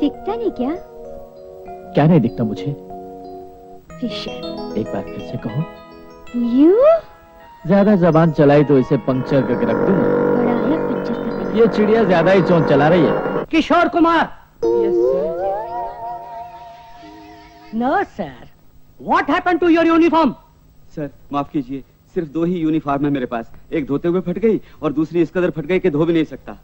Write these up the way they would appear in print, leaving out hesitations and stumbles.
दिखता नहीं क्या? क्या नहीं दिखता मुझे? फिशर। एक बार फिर से कहो। यू? ज्यादा जबान चलाई तो इसे पंक्चर करके रख दूं। बड़ा है पंक्चर करने। ये चिड़िया ज्यादा ही चोंच चला रही है। Kishore Kumar. Yes no sir, what happened to your uniform? Sir माफ कीजिए, सिर्फ 2 ही यूनिफॉर्म है मेरे पास। एक धोते हुए फट गई और दूसरी इस कदर फट गई कि धो भी नहीं सकता।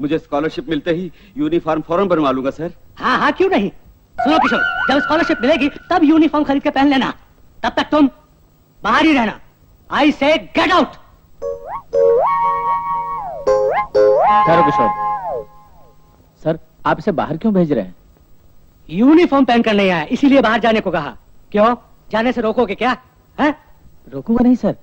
मुझे स्कॉलरशिप मिलते ही यूनिफॉर्म फौरन बनवा लूंगा सर। हाँ हाँ, क्यों नहीं। सुनो किशोर, जब स्कॉलरशिप मिलेगी तब यूनिफॉर्म खरीद के पहन लेना। तब तक तुम बाहर ही रहना। आई से गेट आउट। ठहरो किशोर। सर आप इसे बाहर क्यों भेज रहे हैं? यूनिफॉर्म पहनकर नहीं आया, इसीलिए बाहर जाने को कहा। क्यों, जाने से रोकोगे क्या? है? रोकूंगा नहीं सर।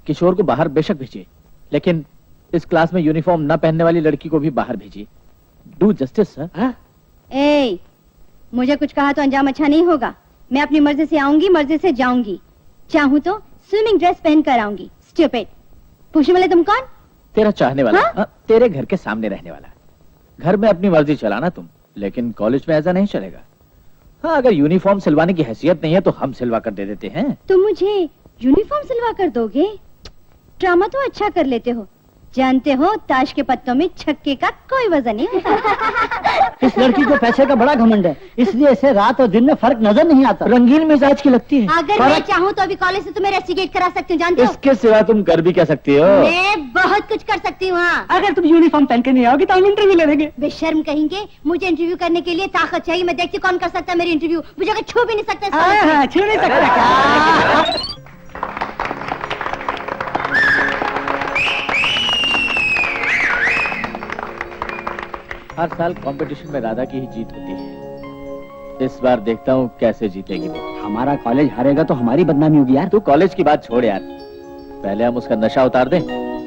किशोर को बाहर बेशक भेजिए, लेकिन इस क्लास में यूनिफॉर्म न पहनने वाली लड़की को भी बाहर भेजिए। Do justice sir. हाँ? ए, मुझे कुछ कहा तो अंजाम अच्छा नहीं होगा। मैं अपनी मर्जी से आऊंगी, मर्जी से जाऊंगी। चाहूं तो स्विमिंग ड्रेस पहन कर आऊंगी। स्टूपिड। पूछने वाले तुम कौन? तेरा चाहने वाला। हाँ? तेरे घर के सामने रहने वाला। घर में अपनी मर्जी चलाना तुम, लेकिन कॉलेज में ऐसा नहीं चलेगा। हाँ, अगर यूनिफॉर्म सिलवाने की हैसियत नहीं है तो हम सिलवा कर दे देते हैं। तुम मुझे यूनिफॉर्म सिलवा कर दोगे? ड्रामा तो अच्छा कर लेते हो। जानते हो, ताश के पत्तों में छक्के का कोई वजन नहीं होता। इस लड़की को पैसे का बड़ा घमंड है, इसलिए इसे रात और दिन में फर्क नजर नहीं आता। रंगीन मिजाज की लगती है। अगर मैं चाहूँ तो अभी कॉलेज से तुम्हें रेस्टिकेट करा सकती हूँ, जानते हो? इसके सिवा तुम कर भी क्या सकती हो? मैं बहुत कुछ कर सकती हूँ। हाँ। अगर तुम यूनिफॉर्म पहन के नहीं आओगी तो हम इंटरव्यू ले लेंगे। बेशर्म कहेंगे। मुझे इंटरव्यू करने के लिए ताकत चाहिए। मैं देखती कौन कर सकता है मेरी इंटरव्यू। मुझे अगर छू भी नहीं सकता। हाँ, छू नहीं सकता। हर साल कंपटीशन में राधा की ही जीत होती है। इस बार देखता हूँ कैसे जीतेगी वो। हमारा कॉलेज हारेगा तो हमारी बदनामी होगी यार। तू कॉलेज की बात छोड़ यार, पहले हम उसका नशा उतार दें।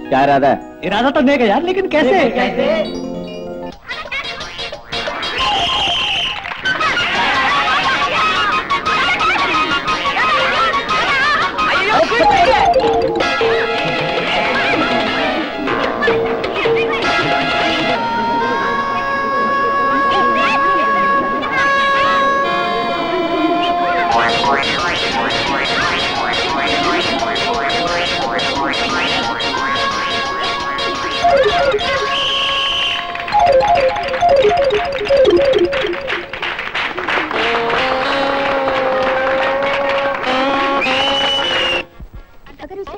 क्या इरादा है? इरादा तो नहीं यार, लेकिन कैसे?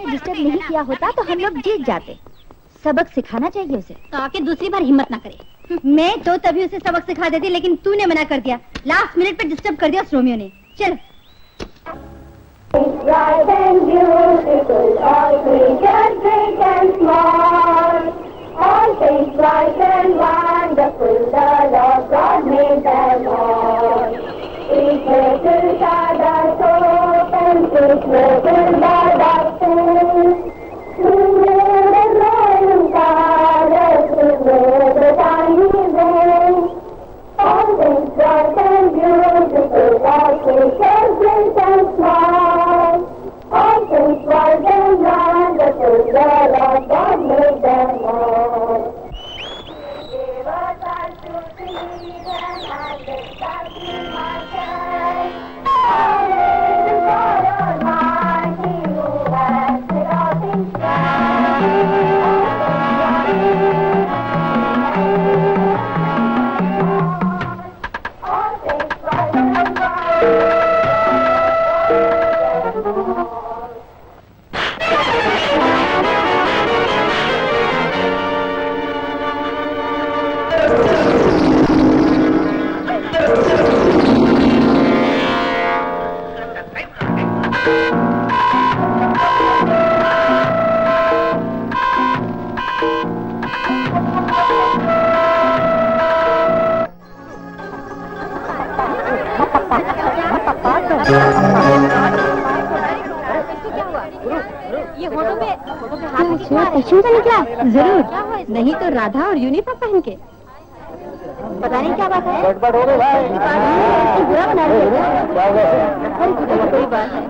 डिस्टर्ब नहीं किया होता तो हम लोग जीत जाते। सबक सिखाना चाहिए उसे, ताकि दूसरी बार हिम्मत ना करे। मैं तो तभी उसे सबक सिखा देती, लेकिन तूने मना कर दिया। लास्ट मिनट पे डिस्टर्ब कर दिया उस रोमियो ने। चल। से निकला जरूर, नहीं तो राधा और यूनिफॉर्म पहन के। पता नहीं क्या बात है। गड़बड़ हो गई भाई। बुरा बना रही है। कोई बात है।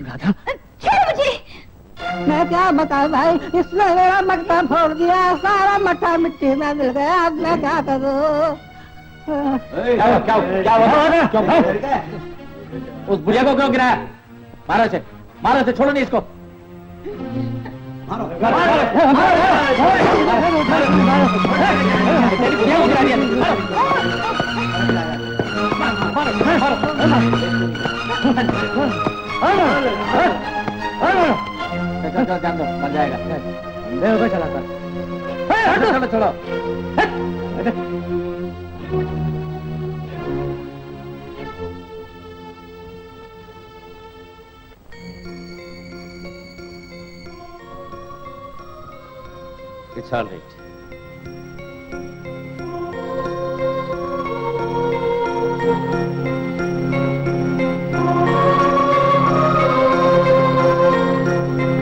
राधा, छोड़ मुझे। मैं क्या बताऊं भाई, इसने मेरा मटका फोड़ दिया, सारा मट्ठा मिट्टी में मिल गया, अब मैं क्या करूं? क्या उस बुढ़िया को क्यों गिराया? मारो से, छोड़ो नहीं इसको। बुढ़िया को गिरा दिया। जान दो, बन जाएगा। चला कर। चलो। It's all right.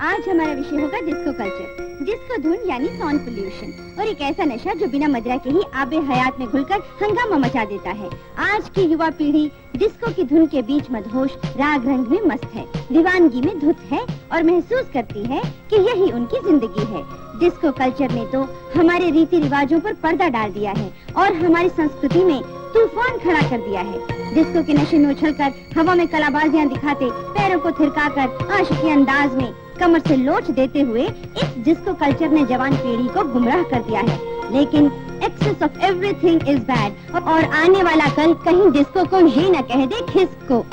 आज हमारा विषय होगा डिस्को कल्चर। डिस्को धुन यानी साउंड पोल्यूशन, और एक ऐसा नशा जो बिना मदिरा के ही आबे हयात में घुलकर हंगामा मचा देता है। आज की युवा पीढ़ी डिस्को की धुन के बीच मदहोश, राग रंग में मस्त है, दीवानगी में धुत है और महसूस करती है कि यही उनकी जिंदगी है। डिस्को कल्चर ने तो हमारे रीति रिवाजों पर पर्दा डाल दिया है और हमारी संस्कृति में तूफान खड़ा कर दिया है। डिस्को के नशे में उछलकर हवा में कलाबाजियां दिखाते, पैरों को थिरकाकर आशिकी अंदाज में कमर से लोच देते हुए इस डिस्को कल्चर ने जवान पीढ़ी को गुमराह कर दिया है। लेकिन excess of everything is bad, और आने वाला कल कहीं डिस्को को ये न कह दे खिसको।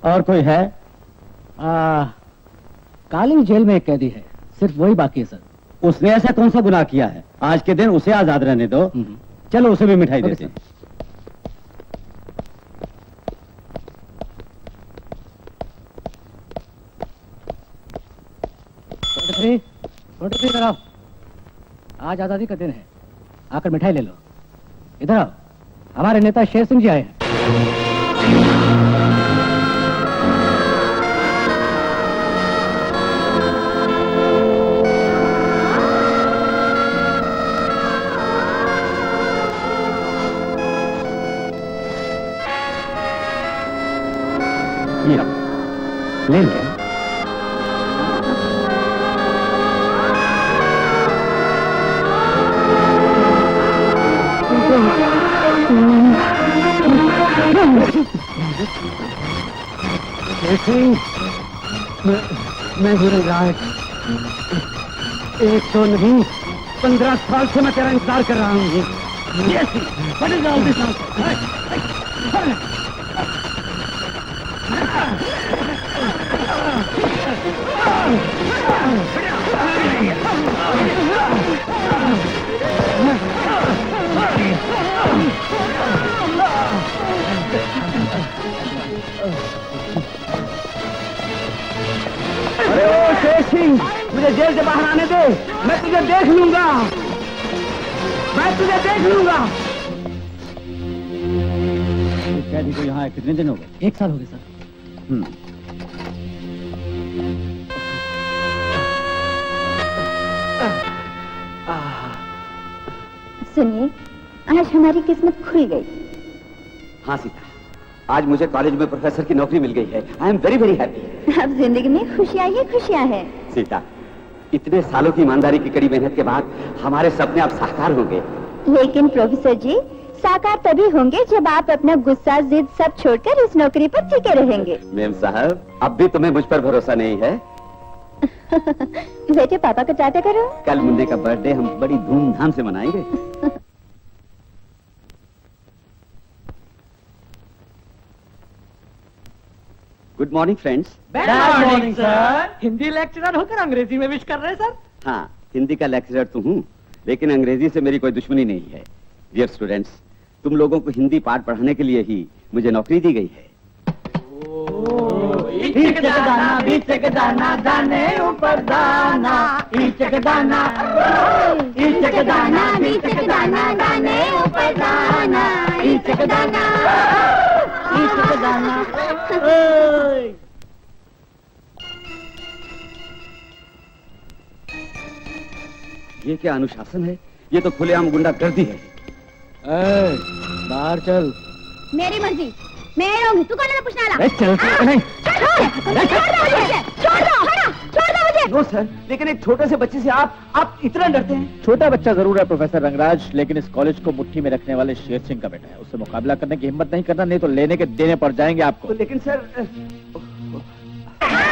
और कोई है? काली जेल में एक कैदी है, सिर्फ वही बाकी है सर। उसने ऐसा कौन सा गुनाह किया है? आज के दिन उसे आजाद रहने दो। चलो उसे भी मिठाई देते हैं। इधर आओ, आज आजादी का दिन है, आकर मिठाई ले लो। इधर आओ, हमारे नेता शेर सिंह जी आए हैं। ले लिया। मैं हूँ राज, एक तो नहीं 15 साल से मैं तेरा इंतजार कर रहा हूँ। अरे ओ शेर सिंह, मुझे जेल से बाहर आने दे, मैं तुझे देख लूंगा, मैं तुझे देख लूंगा। कैदी को यहाँ कितने दिन हो गए? 1 साल हो गए सर। सुनिए, आज हमारी किस्मत खुल गई। हाँ सीता, आज मुझे कॉलेज में प्रोफेसर की नौकरी मिल गई है। I am very very happy. अब जिंदगी में खुशियाँ ही खुशियाँ है। सीता, इतने सालों की ईमानदारी की कड़ी मेहनत के बाद हमारे सपने अब साकार होंगे। लेकिन प्रोफेसर जी, साकार तभी होंगे जब आप अपना गुस्सा जिद सब छोड़कर इस नौकरी पर टिके रहेंगे। मेम साहब, अब भी तुम्हें मुझ पर भरोसा नहीं है? बेटे, पापा को टाटा करो। कल मुन्ने का बर्थडे हम बड़ी धूमधाम से मनाएंगे। Good morning friends. Good morning sir. Hindi lecturer होकर अंग्रेजी में विश कर रहे हैं सर? हाँ, हिंदी का लेक्चरर तो हूँ, लेकिन अंग्रेजी से मेरी कोई दुश्मनी नहीं है। डियर स्टूडेंट्स, तुम लोगों को हिंदी पाठ पढ़ाने के लिए ही मुझे नौकरी दी गई है। ईचक दाना बीचक दाना दाने ऊपर दाना ईचक दाना ईचक दाना बीचक दाना दाने ऊपर दाना ईचक दाना ईचक दाना ओए। ये क्या अनुशासन है? ये तो खुलेआम गुंडागर्दी है। बाहर चल। मेरी मर्जी, मैं रहूंगी, तू कौन है पूछने वाला? चल नहीं। छोड़ दो मुझे। नो सर, लेकिन एक छोटे से बच्चे से आप इतना डरते हैं? छोटा बच्चा जरूर है प्रोफेसर रंगराज, लेकिन इस कॉलेज को मुट्ठी में रखने वाले शेर सिंह का बेटा है। उससे मुकाबला करने की हिम्मत नहीं करना, नहीं तो लेने के देने पड़ जाएंगे आपको। लेकिन सर छोड़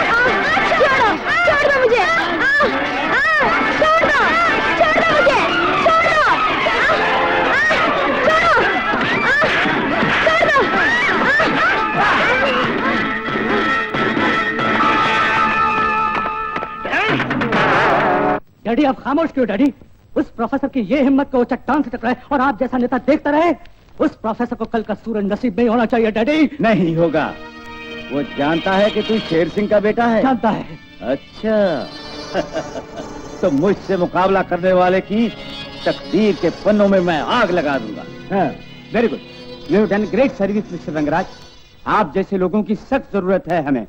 दो मुझे, छोड़ दो मुझे, डैडी आप खामोश क्यों डैडी? उस प्रोफेसर की ये हिम्मत को चट्टान से टकराए और आप जैसा नेता देखता रहे। उस प्रोफेसर को कल का सूरज नसीब नहीं होना चाहिए डैडी। नहीं होगा। वो जानता है कि तू शेर सिंह का बेटा है। जानता है। अच्छा तो मुझसे मुकाबला करने वाले की तकदीर के पन्नों में मैं आग लगा दूंगा। Very good, you have done great service mister Rangaraj. आप जैसे लोगों की सख्त जरूरत है हमें।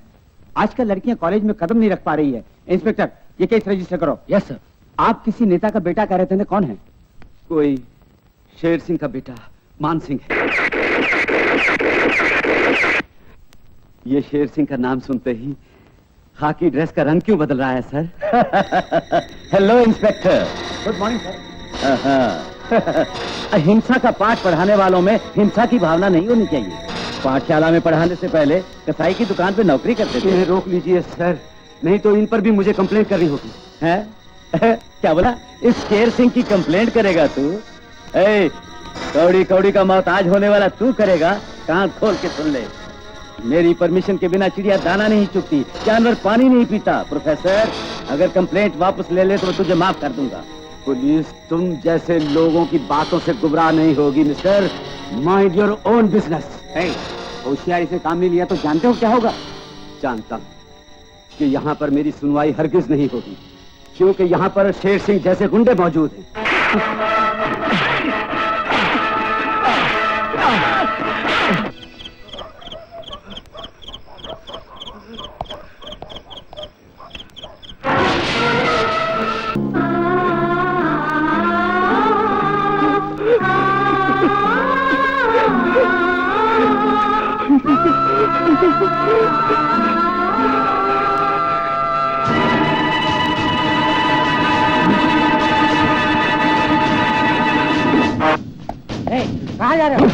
आजकल लड़कियां कॉलेज में कदम नहीं रख पा रही है। इंस्पेक्टर, ये केस रजिस्टर करो। Yes sir. आप किसी नेता का बेटा कह रहे थे ना, कौन है? कोई शेर सिंह का बेटा मान सिंह है। ये शेर सिंह का नाम सुनते ही खाकी ड्रेस का रंग क्यों बदल रहा है sir? Hello inspector. Good morning sir. अहिंसा का पाठ पढ़ाने वालों में हिंसा की भावना नहीं होनी चाहिए। पाठशाला में पढ़ाने से पहले कसाई की दुकान पे नौकरी करते थे। इन्हें रोक लीजिए सर, नहीं तो इन पर भी मुझे कंप्लेंट करनी होगी। हैं? क्या बोला? इस शेर सिंह की कंप्लेंट करेगा तू? ए, कौड़ी कौड़ी का मोहताज होने वाला तू करेगा? कान खोल के सुन ले, मेरी परमिशन के बिना चिड़िया दाना नहीं चुगती, जानवर पानी नहीं पीता। प्रोफेसर, अगर कंप्लेंट वापस ले ले तो मैं तुझे माफ कर दूंगा। पुलिस तुम जैसे लोगों की बातों से गुमराह नहीं होगी mister. Mind your own business. होशियारी से काम नहीं लिया तो जानते हो क्या होगा? जानता हूं कि यहाँ पर मेरी सुनवाई हरगिज नहीं होगी, क्योंकि यहाँ पर शेर सिंह जैसे गुंडे मौजूद हैं। कहाँ जा रहे हो?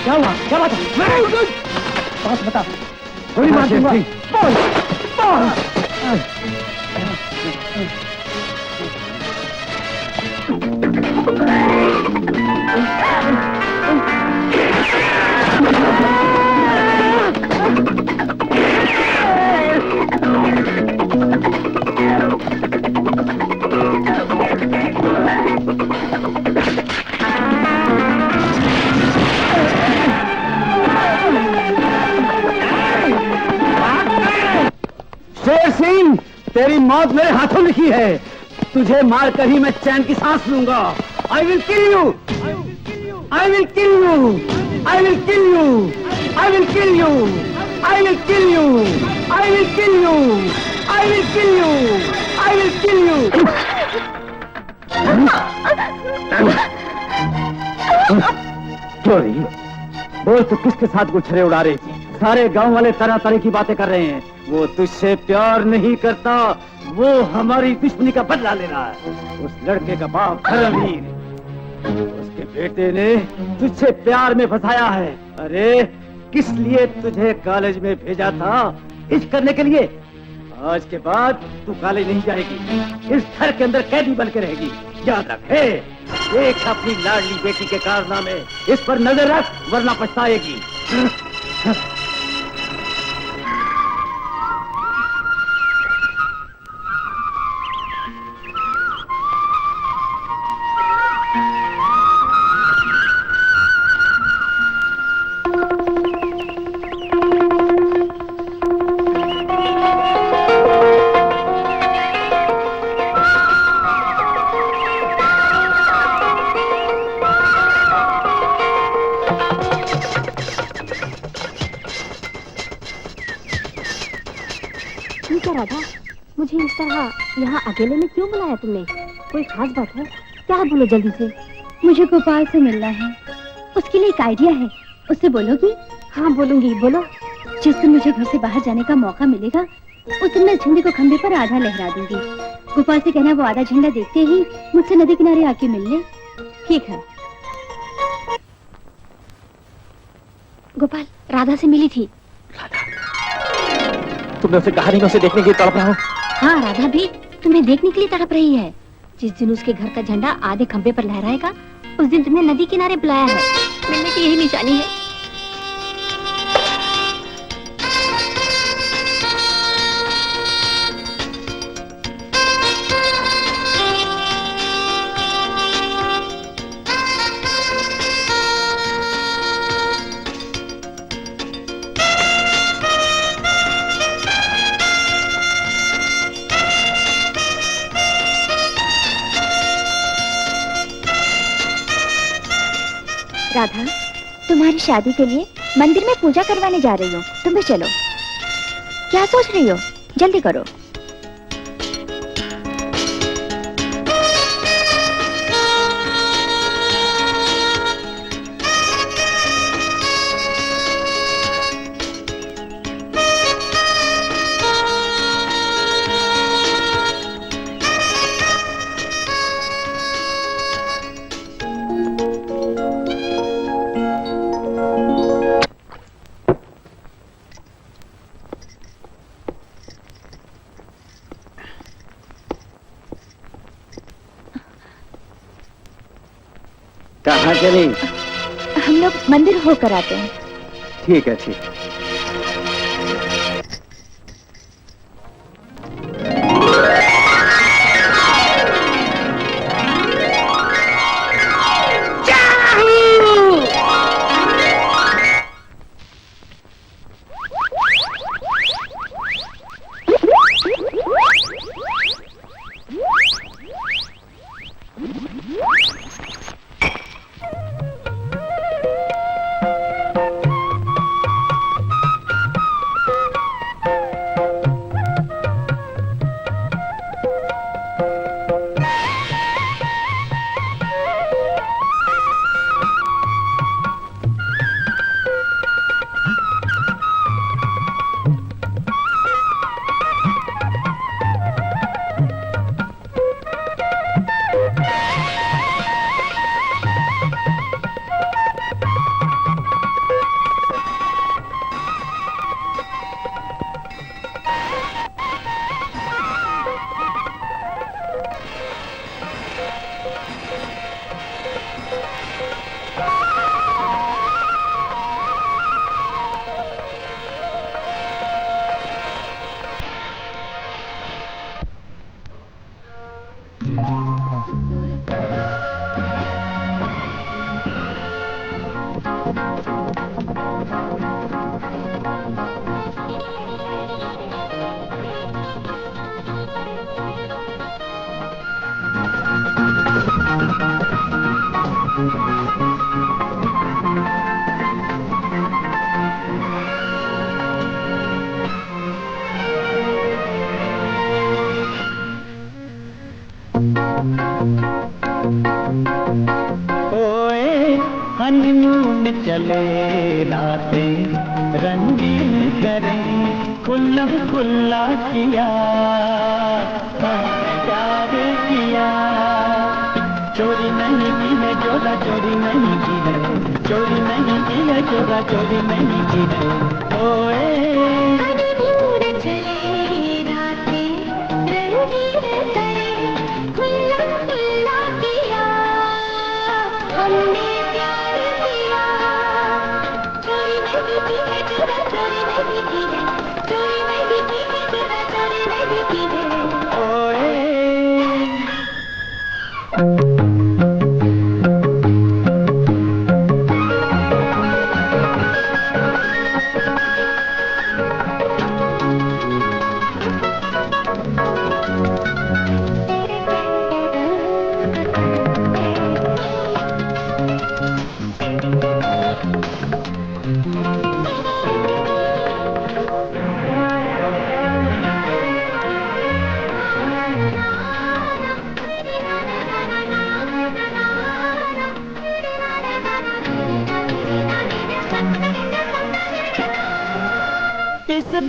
क्या हुआ? क्या बात है? बस बता, गोली मार दूंगा। बोल, बोल। शेर सिंह, तेरी मौत मेरे हाथों लिखी है। तुझे मार कर ही मैं चैन की सांस लूंगा। I will kill you, I will kill you, I will kill you, I will kill you, I will kill you, I will kill you, I will kill you, I will kill you. चोरी बोल, तो किसके साथ गुच्छरे उड़ा रही थी? सारे गांव वाले तरह तरह की बातें कर रहे हैं। वो तुझसे प्यार नहीं करता, वो हमारी दुश्मनी का बदला ले रहा है। उस लड़के का बाप धर्मवीर, उसके बेटे ने तुझसे प्यार में फंसाया है। अरे किस लिए तुझे कॉलेज में भेजा था? इश्क करने के लिए। आज के बाद तू कॉलेज नहीं जाएगी, इस घर के अंदर कैदी बन के रहेगी। याद रखे, देख अपनी लाडली बेटी के कारनामे, इस पर नजर रख वरना पछताएगी। लेकिन इस तरह यहाँ अकेले में क्यों बुलाया तुमने? कोई खास बात है क्या? बोलो जल्दी से। मुझे गोपाल से मिलना है, उसके लिए एक आइडिया है, उससे बोलोगी? हाँ बोलूंगी, बोलो। जिस दिन मुझे घर से बाहर जाने का मौका मिलेगा उस दिन मैं झंडे को खंबे पर आधा लहरा दूंगी। गोपाल से कहना वो आधा झंडा देखते ही मुझसे नदी किनारे आके मिल ले। ठीक है। गोपाल राधा से मिली थी। तुमने उसे कहा नहीं मैं उसे देखने के लिए तड़प रहा हूँ? हाँ राधा भी तुम्हें देखने के लिए तड़प रही है। जिस दिन उसके घर का झंडा आधे खंबे पर लहराएगा उस दिन तुमने नदी किनारे बुलाया है। मिलने की यही निशानी है। राधा, तुम्हारी शादी के लिए मंदिर में पूजा करवाने जा रही हूँ, तुम भी चलो। क्या सोच रही हो? जल्दी करो। कहाँ चली? हम लोग मंदिर होकर आते हैं। ठीक है, ठीक है। हनीमून चले रातें रंगीन करें खुल्ला खुल्ला किया प्यार किया चोरी नहीं की है जोरा चोरी नहीं की है चोरी नहीं की है जोरा चोरी नहीं की है ओए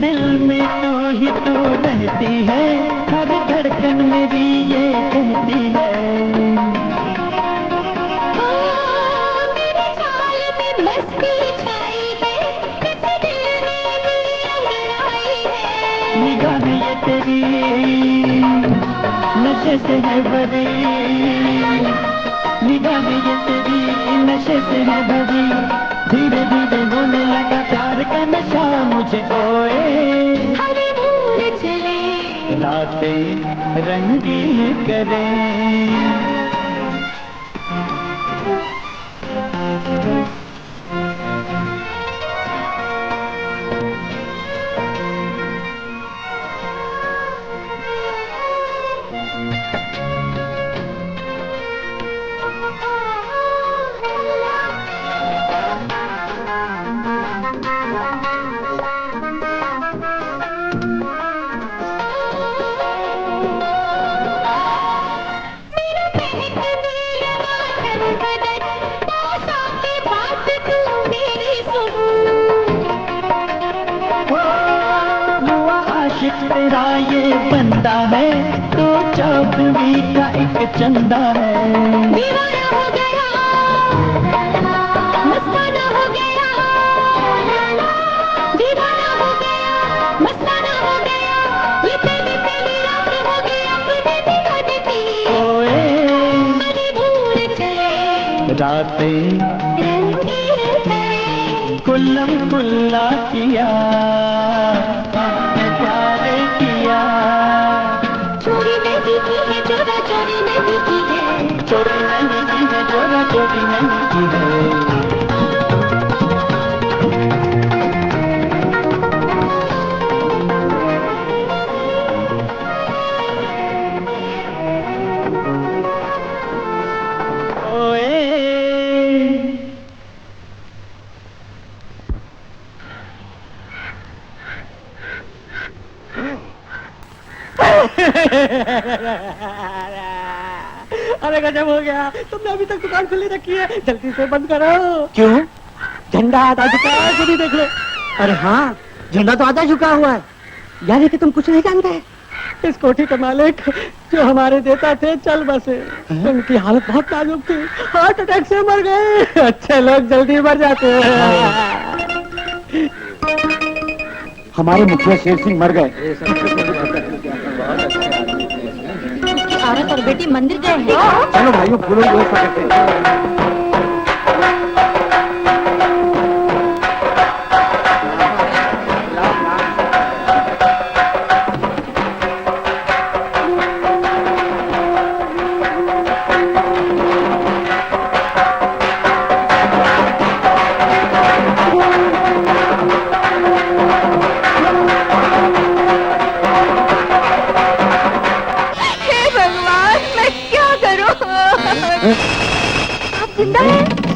दिल में तू रहती है, हर धड़कन मेरी ये कहती है। मेरे ख्याल में मस्ती छाई है, इस दिल में अंगड़ाई है। निगाहें ये तेरी नशे से है भरी, निगाहें ये तेरी नशे से है भरी। धीरे धीरे होने लगा प्यार का नशा मुझे, ओए हरे भूल चले रातें रंगीन करें। तेरा ये बंदा है तो चौबीस का एक चंदा है। दीवाना हो गया, मस्ताना हो गया, दीवाना हो गया, मस्ताना हो गया। ये तेरी तेरी रात हो गई अपने दीवाने की, ओए हरे भूल चले रातें रंगीन करे। कुल्लम कुल्ला किया, प्यार किया। चोरी नहीं की है, चोरा चोरी नहीं की है, चोरी नहीं की है, चोरा चोरी नहीं की है। अरे गजब हो गया, तुमने अभी तक दुकान खुली रखी है, जल्दी से बंद करो। क्यों? झंडा आधा झुका है, खुद ही देख लो। अरे हाँ, झंडा तो आधा झुका हुआ है। यानी कि तुम कुछ नहीं जानते। इस कोठी के मालिक जो हमारे देता थे चल बसे, उनकी हालत बहुत नाजुक थी, हार्ट अटैक से मर गए। अच्छे लोग जल्दी मर जाते हैं। हमारे मुखिया शेर सिंह मर गए। उसकी औरत और बेटी मंदिर गए हैं। चलो भाइयों, फूलों की व्यवस्था करते हैं।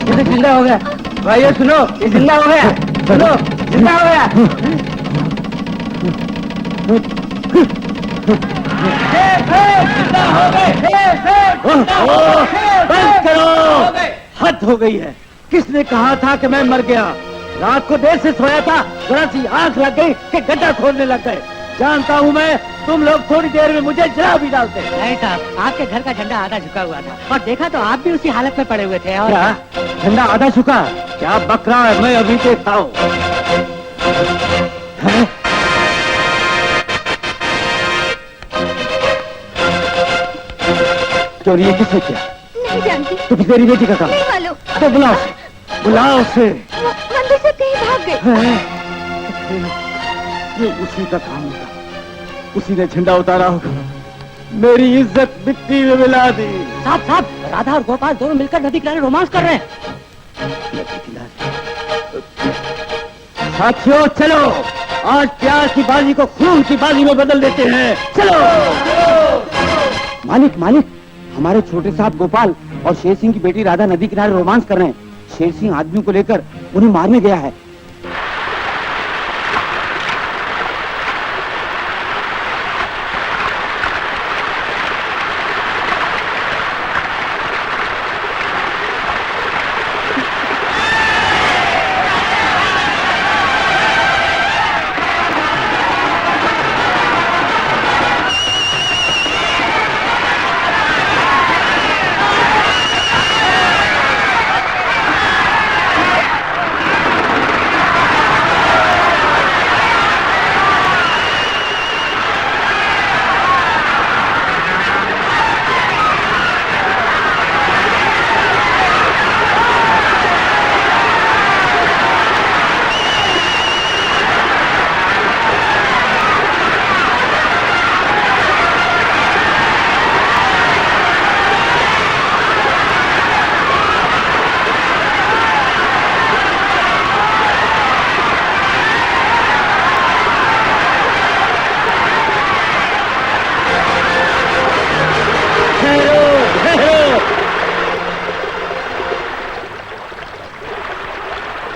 ये जिंदा हो गया भाइयों, सुनो, ये जिंदा हो गया, सुनो, जिंदा हो गया। बंद करो, हद हो गई है। किसने कहा था कि मैं मर गया? रात को देर से सोया था, जरा सी आंख लग गई कि गड्ढा खोदने लग गए। जानता हूँ मैं, तुम लोग थोड़ी देर में मुझे जला भी डालते। नहीं साहब, आपके घर का झंडा आधा झुका हुआ था और देखा तो आप भी उसी हालत में पड़े हुए थे। और क्या झंडा आधा झुका? क्या बक रहा है? मैं अभी देखता हूँ। चोरी ये किसने किया? नहीं जानती, तो फिर तेरी बेटी का काम? नहीं मालूम। तो बुलाओ उसे, बुलाओ उसे। वो मंदिर से कहीं भाग गए। ये उसी का काम होगा, उसी ने झंडा उतारा होगा। मेरी इज्जत मिट्टी में मिला दी। साहब साहब, राधा और गोपाल दोनों मिलकर नदी किनारे रोमांस कर रहे हैं। साथियों चलो, आज प्यार की बाजी को खून की बाजी में बदल देते हैं। चलो। मालिक मालिक, हमारे छोटे साहब गोपाल और शेर सिंह की बेटी राधा नदी किनारे रोमांस कर रहे हैं। शेर सिंह आदमियों को लेकर उन्हें मारने गया है।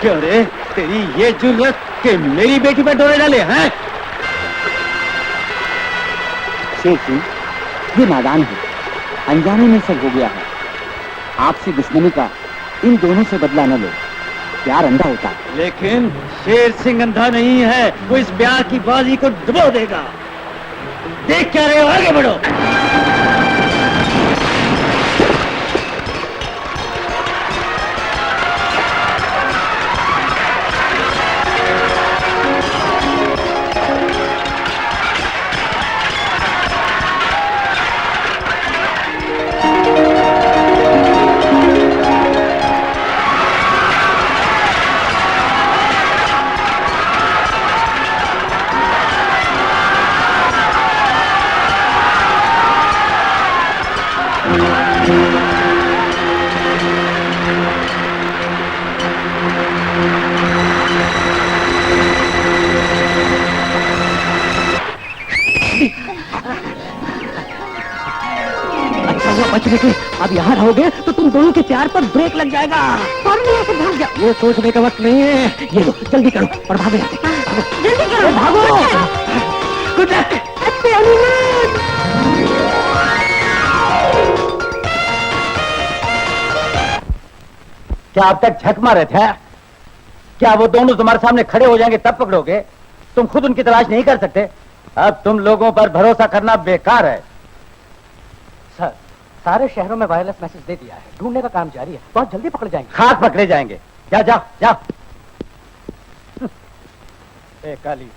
क्यों रे, तेरी ये जुर्रत कि मेरी बेटी पर डोरे डाले हैं? शेर सिंह, ये नादान है, अनजाने में सब हो गया है। आपसी दुश्मनी का इन दोनों से बदला न लो, प्यार अंधा होता है। लेकिन शेर सिंह अंधा नहीं है, वो इस प्यार की बाजी को डुबो देगा। देख क्या रहे हो, आगे बढ़ो। बचने के अब यहाँ रहोगे तो तुम दोनों के प्यार पर ब्रेक लग जाएगा। यहाँ से भाग जाओ। ये सोचने का वक्त नहीं है, ये लो जल्दी करो और भागो यहाँ से। जल्दी करो, भागो। Good luck. क्या अब तक झक मारे थे? क्या वो दोनों तुम्हारे सामने खड़े हो जाएंगे तब पकड़ोगे? तुम खुद उनकी तलाश नहीं कर सकते? अब तुम लोगों पर भरोसा करना बेकार है। सर, सारे शहरों में वायरलेस मैसेज दे दिया है, ढूंढने का काम जारी है, बहुत जल्दी पकड़े जाएंगे। खाक पकड़े जाएंगे। जा जा जा। ए काली,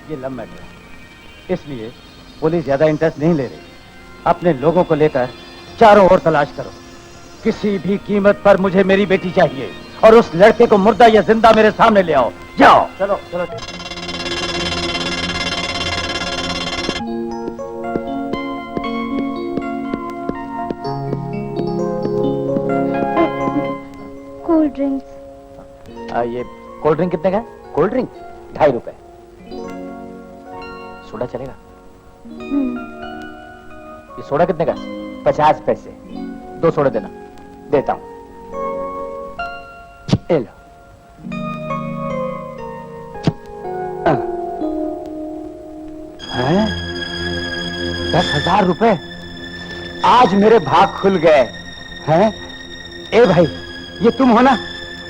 ये लव मैटर है, इसलिए पुलिस ज्यादा इंटरेस्ट नहीं ले रही। अपने लोगों को लेकर चारों ओर तलाश करो। किसी भी कीमत पर मुझे मेरी बेटी चाहिए, और उस लड़के को मुर्दा या जिंदा मेरे सामने ले आओ। जाओ। चलो चलो। Cold drinks. ये कोल्ड ड्रिंक कितने का है? कोल्ड ड्रिंक 2.5 रुपए। सोडा चलेगा? ये सोडा कितने का? 50 पैसे। 2 सोडा देना। देता हूं। ले लो। हैं? 10,000 रुपए? आज मेरे भाग खुल गए हैं। ए भाई, ये तुम हो ना?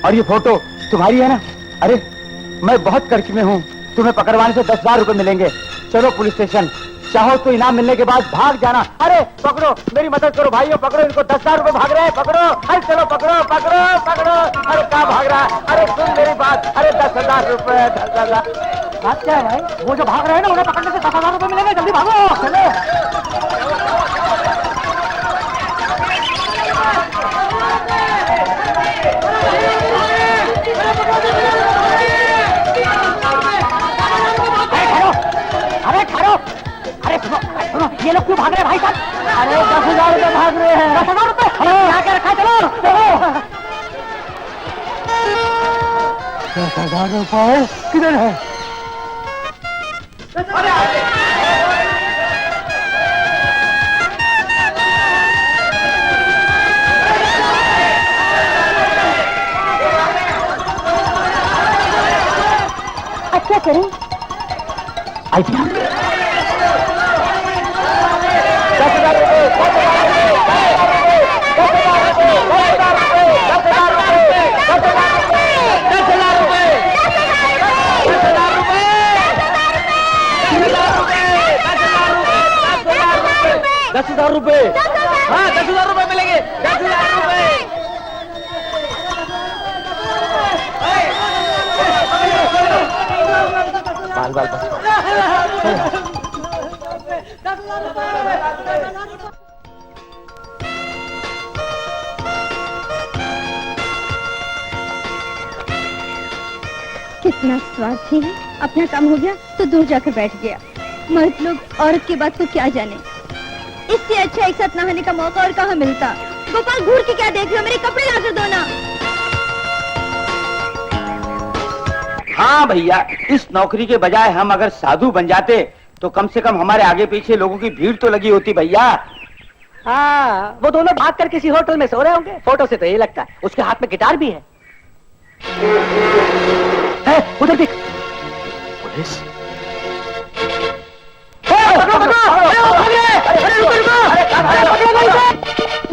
और ये फोटो तुम्हारी है ना? अरे मैं बहुत कर्ज में हूँ, तुम्हें पकड़वाने से 10,000 रुपए मिलेंगे। चलो पुलिस स्टेशन, चाहो तो इनाम मिलने के बाद भाग जाना। अरे पकड़ो, मेरी मदद करो भाइयों, पकड़ो इनको। 10,000 रुपए भाग रहे हैं, पकड़ो। अरे चलो पकड़ो पकड़ो पकड़ो। अरे क्या भाग रहा है? अरे सुन मेरी बात। अरे 10,000 रुपए, 10,000। बात क्या है भाई? वो जो भाग रहे हैं ना, उन्हें पकड़ने से 10,000 रुपए मिलेंगे, जल्दी भागो। चलो। सुनो, ये लोग क्यों भाग रहे हैं भाई साहब? अरे 10,000 रुपए भाग रहे हैं। 10,000 रुपए क्या क्या रखा है? चलो चलो। 10,000 रुपए किधर है? अब क्या करें? आइडिया। 10,000 रुपए। 10,000 रुपए। हाँ 10,000 रुपए मिलेंगे। 10,000 रुपए। बाल बाल बस। कितना स्वार्थी है, अपना काम हो गया तो दूर जाकर बैठ गया। मर्द लोग औरत की बात को क्या जाने। इससे अच्छा एक साथ नहाने का मौका और कहाँ मिलता। गोपाल घूर के क्या देख रहे हो, मेरे कपड़े ला कर दो ना। हाँ भैया, इस नौकरी के बजाय हम अगर साधु बन जाते तो कम से कम हमारे आगे पीछे लोगों की भीड़ तो लगी होती भैया। हाँ, वो दोनों भाग कर किसी होटल में सो रहे होंगे। फोटो से तो ये लगता है। उसके हाथ में गिटार भी है। उधर देख। पुलिस।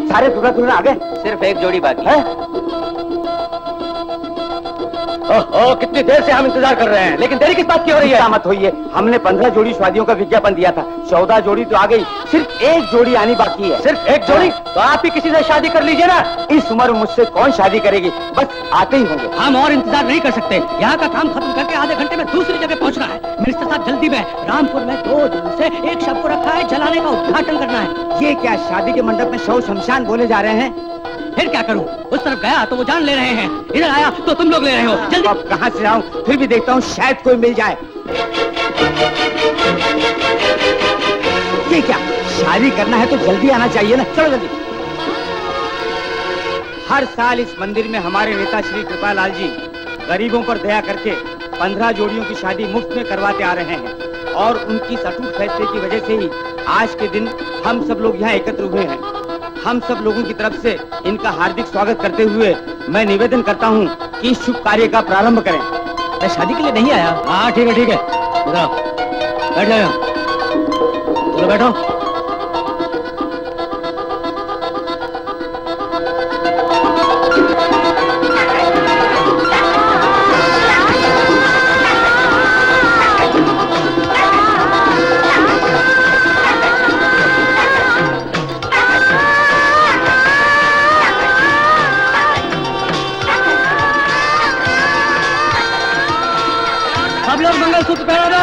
सारे दुल्हा आ गए, सिर्फ एक जोड़ी बाकी है। ओह, कितनी देर से हम इंतजार कर रहे हैं, लेकिन देरी किस बात की हो रही है? मत होइए, हमने 15 जोड़ी शादियों का विज्ञापन दिया था, 14 जोड़ी तो आ गई, सिर्फ एक जोड़ी आनी बाकी है। सिर्फ एक जोड़ी? तो आप ही किसी से शादी कर लीजिए ना। इस उम्र में मुझसे कौन शादी करेगी, बस आते ही होंगे। हम और इंतजार नहीं कर सकते, यहाँ का काम खत्म करके आधे घंटे में दूसरी जगह पहुँचना है। मिनिस्टर साहब जल्दी में, रामपुर में 2 दिन से एक शव को रखा है, जलाने का उद्घाटन करना है। ये क्या शादी के मंडप में शव शमशान बोले जा रहे हैं? फिर क्या करूं? उस तरफ गया तो वो जान ले रहे हैं, इधर आया तो तुम लोग ले रहे हो। जल्दी। अब कहाँ से आऊं, फिर भी देखता हूँ शायद कोई मिल जाए। ये क्या, शादी करना है तो जल्दी आना चाहिए ना। चलो जल्दी। हर साल इस मंदिर में हमारे नेता श्री कृपालाल जी गरीबों पर दया करके 15 जोड़ियों की शादी मुफ्त में करवाते आ रहे हैं, और उनकी इस अटूट फैसले की वजह से ही आज के दिन हम सब लोग यहाँ एकत्र हुए हैं। हम सब लोगों की तरफ से इनका हार्दिक स्वागत करते हुए मैं निवेदन करता हूँ कि इस शुभ कार्य का प्रारंभ करें। मैं शादी के लिए नहीं आया। हाँ ठीक है ठीक है, बैठ जाओ। चलो बैठो। सब लोग मंगलसूत्र पहना दो।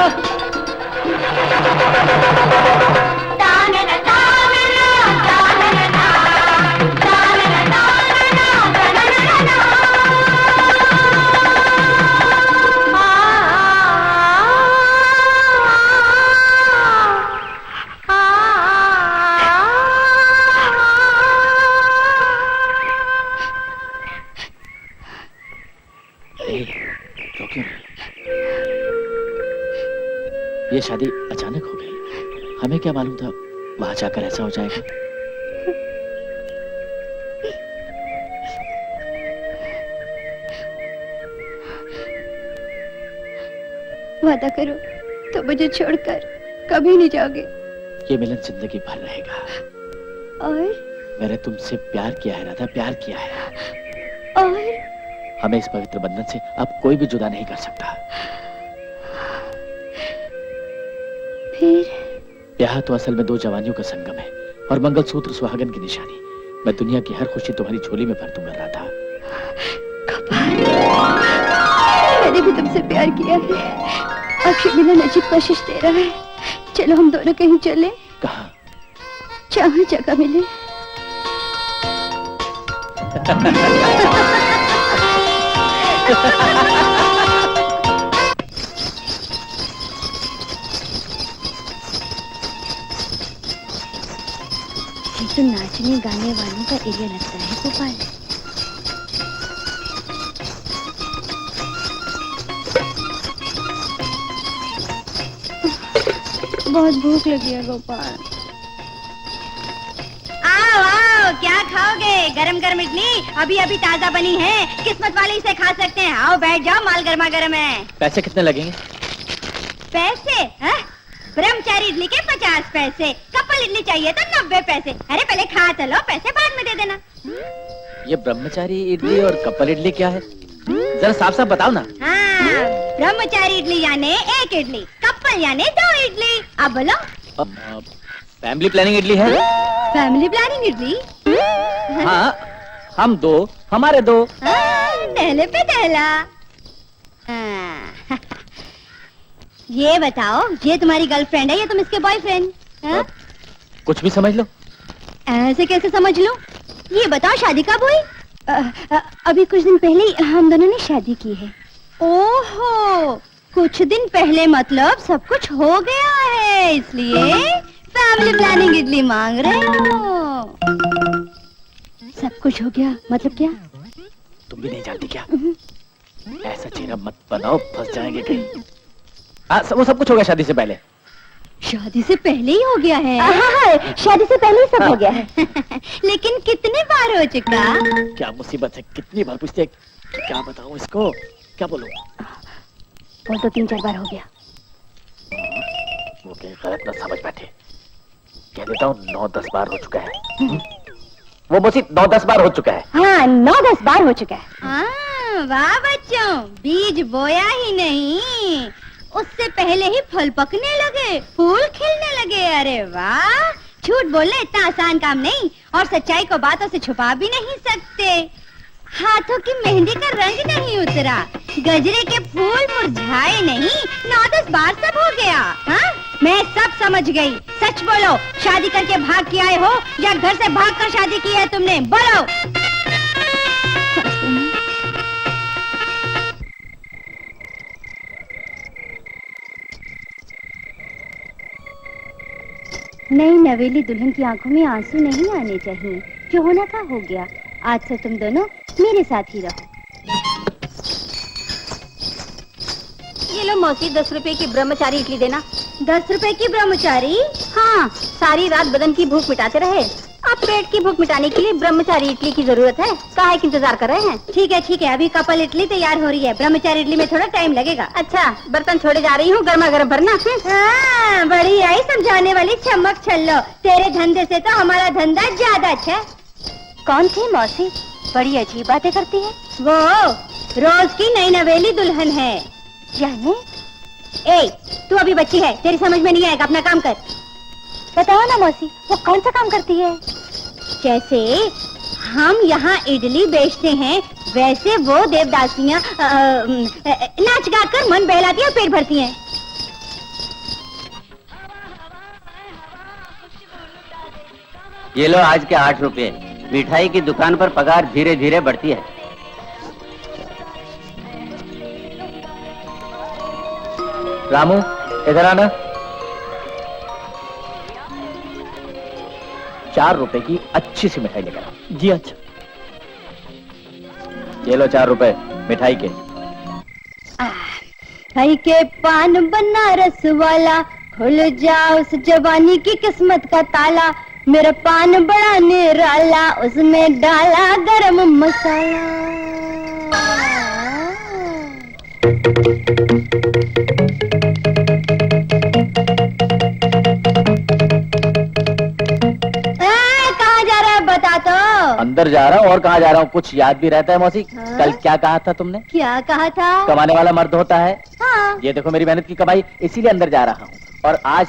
ये शादी अचानक हो गई, हमें क्या मालूम था वहां जाकर ऐसा हो जाएगा। वादा करो तो मुझे छोड़कर कभी नहीं जाओगे। ये मिलन जिंदगी भर रहेगा। और मैंने तुमसे प्यार किया है राधा, प्यार किया है। और हमें इस पवित्र बंधन से अब कोई भी जुदा नहीं कर सकता। फिर ब्याह तो असल में 2 जवानियों का संगम है, और मंगलसूत्र सुहागन की निशानी। मैं दुनिया की हर खुशी तुम्हारी झोली में भर दूंगा राधा। मैंने भी तुमसे प्यार किया है, अब मिलन अजीब कोशिश दे रहा है। चलो हम दोनों कहीं चले। कहाँ? जहाँ जगह मिले। ये तो नाचने गाने वालों का एरिया लगता है गोपाल। बहुत भूख लगी है गोपाल। आओ आओ, क्या खाओगे? गरम गरम इडली अभी अभी ताजा बनी है, किस्मत वाले इसे खा सकते हैं। आओ बैठ जाओ, माल गर्मा गर्म है। पैसे कितने लगेंगे? पैसे? ब्रह्मचारी इडली के 50 पैसे, कपल इडली चाहिए तो 90 पैसे। अरे पहले खा तो लो, पैसे बाद में दे देना। ये ब्रह्मचारी इडली और कपल इडली क्या है, जरा साफ साफ बताओ ना। हाँ, ब्रह्मचारी इडली यानी 1 इडली, कपल यानी 2 इडली। अब बोलो। फैमिली प्लानिंग इडली है? Family planning idli? हाँ, हम 2, हमारे 2। पहले पे पहला। हाँ। ये बताओ, ये तुम्हारी गर्लफ्रेंड है या तुम इसके बॉयफ्रेंड? कुछ भी समझ लो। ऐसे कैसे समझ लो? ये बताओ शादी कब हुई? अभी कुछ दिन पहले ही हम दोनों ने शादी की है। ओहो, कुछ दिन पहले मतलब सब कुछ हो गया है, इसलिए फैमिली प्लानिंग इडली मांग रहे हो। सब कुछ हो गया मतलब क्या? तुम भी नहीं जानती क्या? ऐसा चेहरा मत बनाओ, फंस जाएंगे कहीं। वो सब कुछ हो गया शादी से पहले। शादी से पहले ही हो गया है? हाँ, शादी से पहले ही सब हो गया है। लेकिन कितने बार हो चुका? क्या मुसीबत है, कितनी बार पूछते हैं, क्या बताऊं इसको, क्या बोलूं? वो तो 3-4 बार हो गया। वो कहीं गलत ना समझ बैठे, कह देता हूँ 9-10 बार हो चुका है। वो मौसी 9-10 बार हो चुका है। हाँ 9-10 बार हो चुका है। हाँ वाह बच्चों, बीज बोया ही नहीं, उससे पहले ही फल पकने लगे, फूल खिलने लगे। अरे वाह, झूठ बोलना इतना आसान काम नहीं, और सच्चाई को बातों से छुपा भी नहीं सकते। हाथों की मेहंदी का रंग नहीं उतरा, गजरे के फूल मुरझाए नहीं, 9-10 बार सब हो गया। हाँ मैं सब समझ गई। सच बोलो, शादी करके भाग के आए हो या घर से भाग कर शादी की है तुमने? बोलो। नई नवेली दुल्हन की आंखों में आंसू नहीं आने चाहिए। जो होना था हो गया। आज से तुम दोनों मेरे साथ ही रहो। ये लो मौसी, 10 रुपए की ब्रह्मचारी इडली देना। 10 रुपए की ब्रह्मचारी? हाँ, सारी रात बदन की भूख मिटाते रहे, अब पेट की भूख मिटाने के लिए ब्रह्मचारी इडली की जरूरत है। काहे की इंतजार कर रहे हैं? ठीक है, अभी कपल इडली तैयार हो रही है, ब्रह्मचारी इडली में थोड़ा टाइम लगेगा। अच्छा, बर्तन छोड़े जा रही हूँ, गर्मा गर्म भरना। हाँ, बड़ी आई समझाने वाली चमक छल्लो, तेरे धंधे से तो हमारा धंधा ज्यादा अच्छा। कौन थी मौसी? बड़ी अजीब बातें करती है। वो रोज की नई नवेली दुल्हन है। यानी? ए, तू अभी बच्ची है, तेरी समझ में नहीं आएगा, अपना काम कर। बताओ ना मौसी, वो कौन सा काम करती है? जैसे हम यहाँ इडली बेचते हैं, वैसे वो देवदासियाँ नाच गा कर मन बहलाती है और पेट भरती हैं। ये लो आज के 8 रुपए। मिठाई की दुकान पर पगार धीरे धीरे बढ़ती है। रामू इधर आना। 4 रुपए की अच्छी सी मिठाई लेकर आओ। जी अच्छा। ये लो 4 रुपए मिठाई के। खाई के पान बनारस वाला, खुल जाओ उस जवानी की किस्मत का ताला। मेरा पान बड़ा निराला, उसमें डाला गरम मसाला। कहाँ जा रहा है बता तो। अंदर जा रहा हूँ। और कहाँ जा रहा हूँ? कुछ याद भी रहता है मौसी? हाँ? कल क्या कहा था तुमने? क्या कहा था? कमाने वाला मर्द होता है। हाँ। ये देखो मेरी मेहनत की कमाई, इसीलिए अंदर जा रहा हूँ। और आज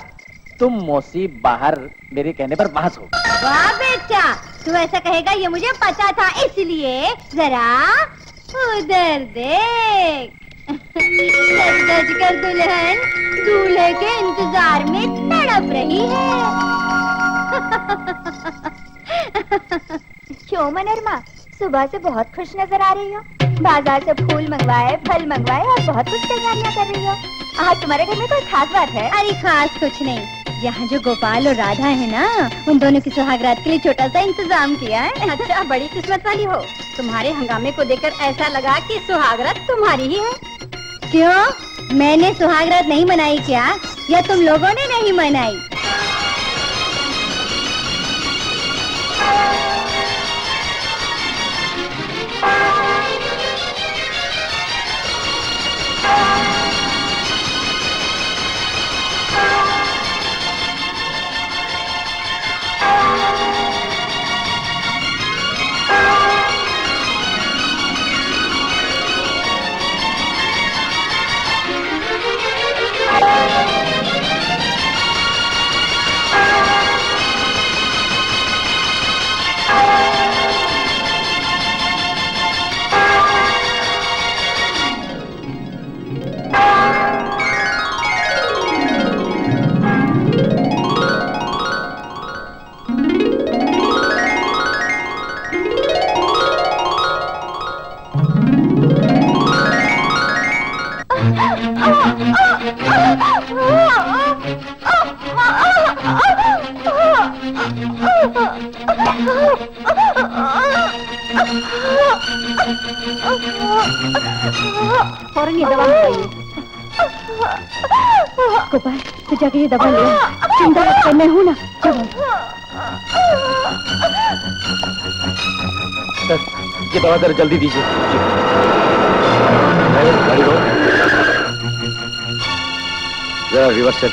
तुम मौसी बाहर मेरे कहने पर बहस हो। वाह बेटा, तू ऐसा कहेगा ये मुझे पता था, इसलिए जरा उधर देख। सज कर दुल्हन दूल्हे के इंतजार में तड़प रही है। क्यों मनोरमा, सुबह से बहुत खुश नजर आ रही हो। बाजार से फूल मंगवाए, फल मंगवाए और बहुत कुछ तैयारियां कर रही हो। आज तुम्हारे घर में कोई खास बात है? अरे खास कुछ नहीं, यहाँ जो गोपाल और राधा है ना, उन दोनों की सुहागरात के लिए छोटा सा इंतजाम किया है। अच्छा, बड़ी किस्मत वाली हो। तुम्हारे हंगामे को देखकर ऐसा लगा कि सुहागरात तुम्हारी ही है। क्यों, मैंने सुहागरात नहीं मनाई क्या, या तुम लोगों ने नहीं मनाई? फौरन ये दवा लगाइए। गोपाल, तू जाके ये दवा ले आ। चिंता मत कर, मैं हूँ ना। चलो। ये दवा जरा जल्दी दीजिए। गाड़ी रोक। जरा रिवर्स चल।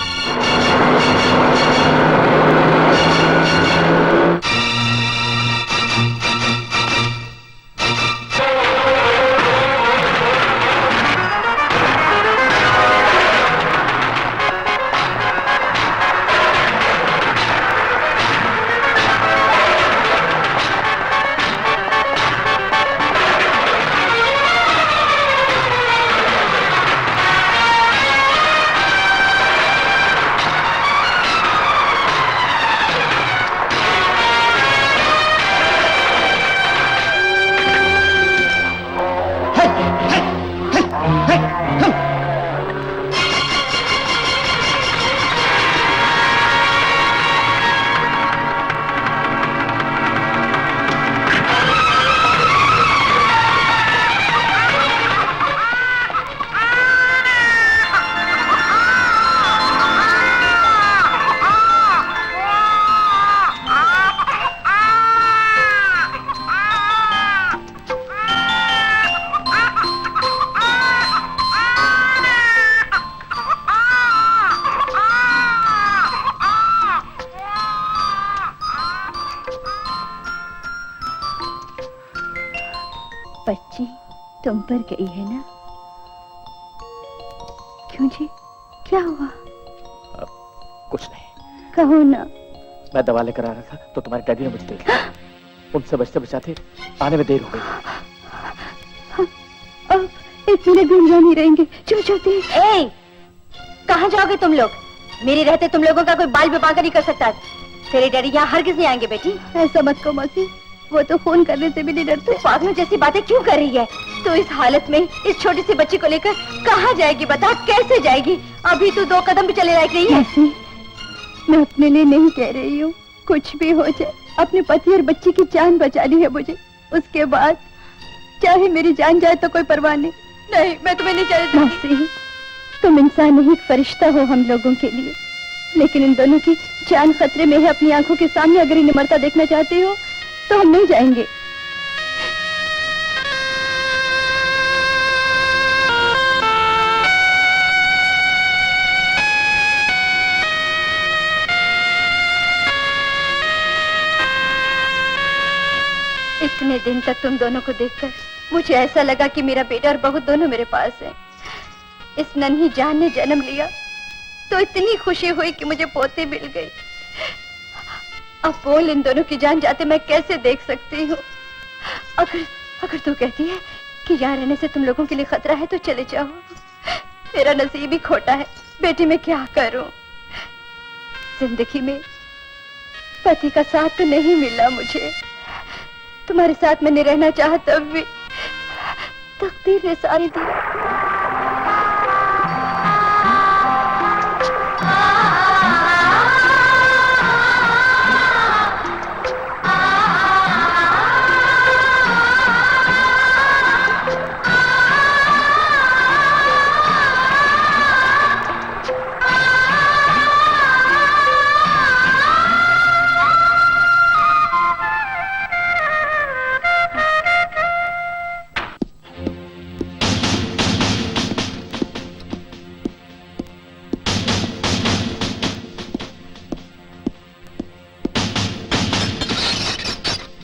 बच्ची तुम पर गई है ना? क्यों जी, क्या हुआ? कुछ नहीं। कहो ना। मैं दवा लेकर आ रहा था तो तुम्हारे डैडी ने मुझे देख लिया। उनसे बचते बचाते आने में देर हो गई। अब एक मिनट भी हम नहीं रहेंगे। चुप चुपती। कहाँ जाओगे तुम लोग? मेरे रहते तुम लोगों का कोई बाल विवाह नहीं कर सकता। तेरे डैडी यहाँ हरगिज नहीं आएंगे बेटी। ऐसा मत कहो मौसी, वो तो फोन करने से भी नहीं डरते। पागलों जैसी बातें क्यों कर रही है? तो इस हालत में इस छोटी सी बच्ची को लेकर कहाँ जाएगी बता? कैसे जाएगी? अभी तो 2 कदम भी चले लायक नहीं है। मैं अपने लिए नहीं कह रही हूँ, कुछ भी हो जाए अपने पति और बच्ची की जान बचानी है मुझे। उसके बाद चाहे मेरी जान जाए तो कोई परवाह नहीं। नहीं, मैं तुम्हें नहीं चाहती। मौसी, तुम इंसान नहीं फरिश्ता हो हम लोगों के लिए, लेकिन इन दोनों की जान खतरे में है। अपनी आंखों के सामने अगर इन्हें मरता देखना चाहते हो तो हम नहीं जाएंगे। इतने दिन तक तुम दोनों को देखकर मुझे ऐसा लगा कि मेरा बेटा और बहू दोनों मेरे पास है। इस नन्ही जान ने जन्म लिया तो इतनी खुशी हुई कि मुझे पोते मिल गई। अब बोल, इन दोनों की जान जाते मैं कैसे देख सकती हूँ? अगर तू कहती है कि यहाँ रहने से तुम लोगों के लिए खतरा है तो चले जाओ। मेरा नसीब ही खोटा है बेटी, मैं क्या करूं? जिंदगी में पति का साथ तो नहीं मिला मुझे। तुम्हारे साथ मैंने रहना चाहा तब भी तकदीर ने सारी दिया।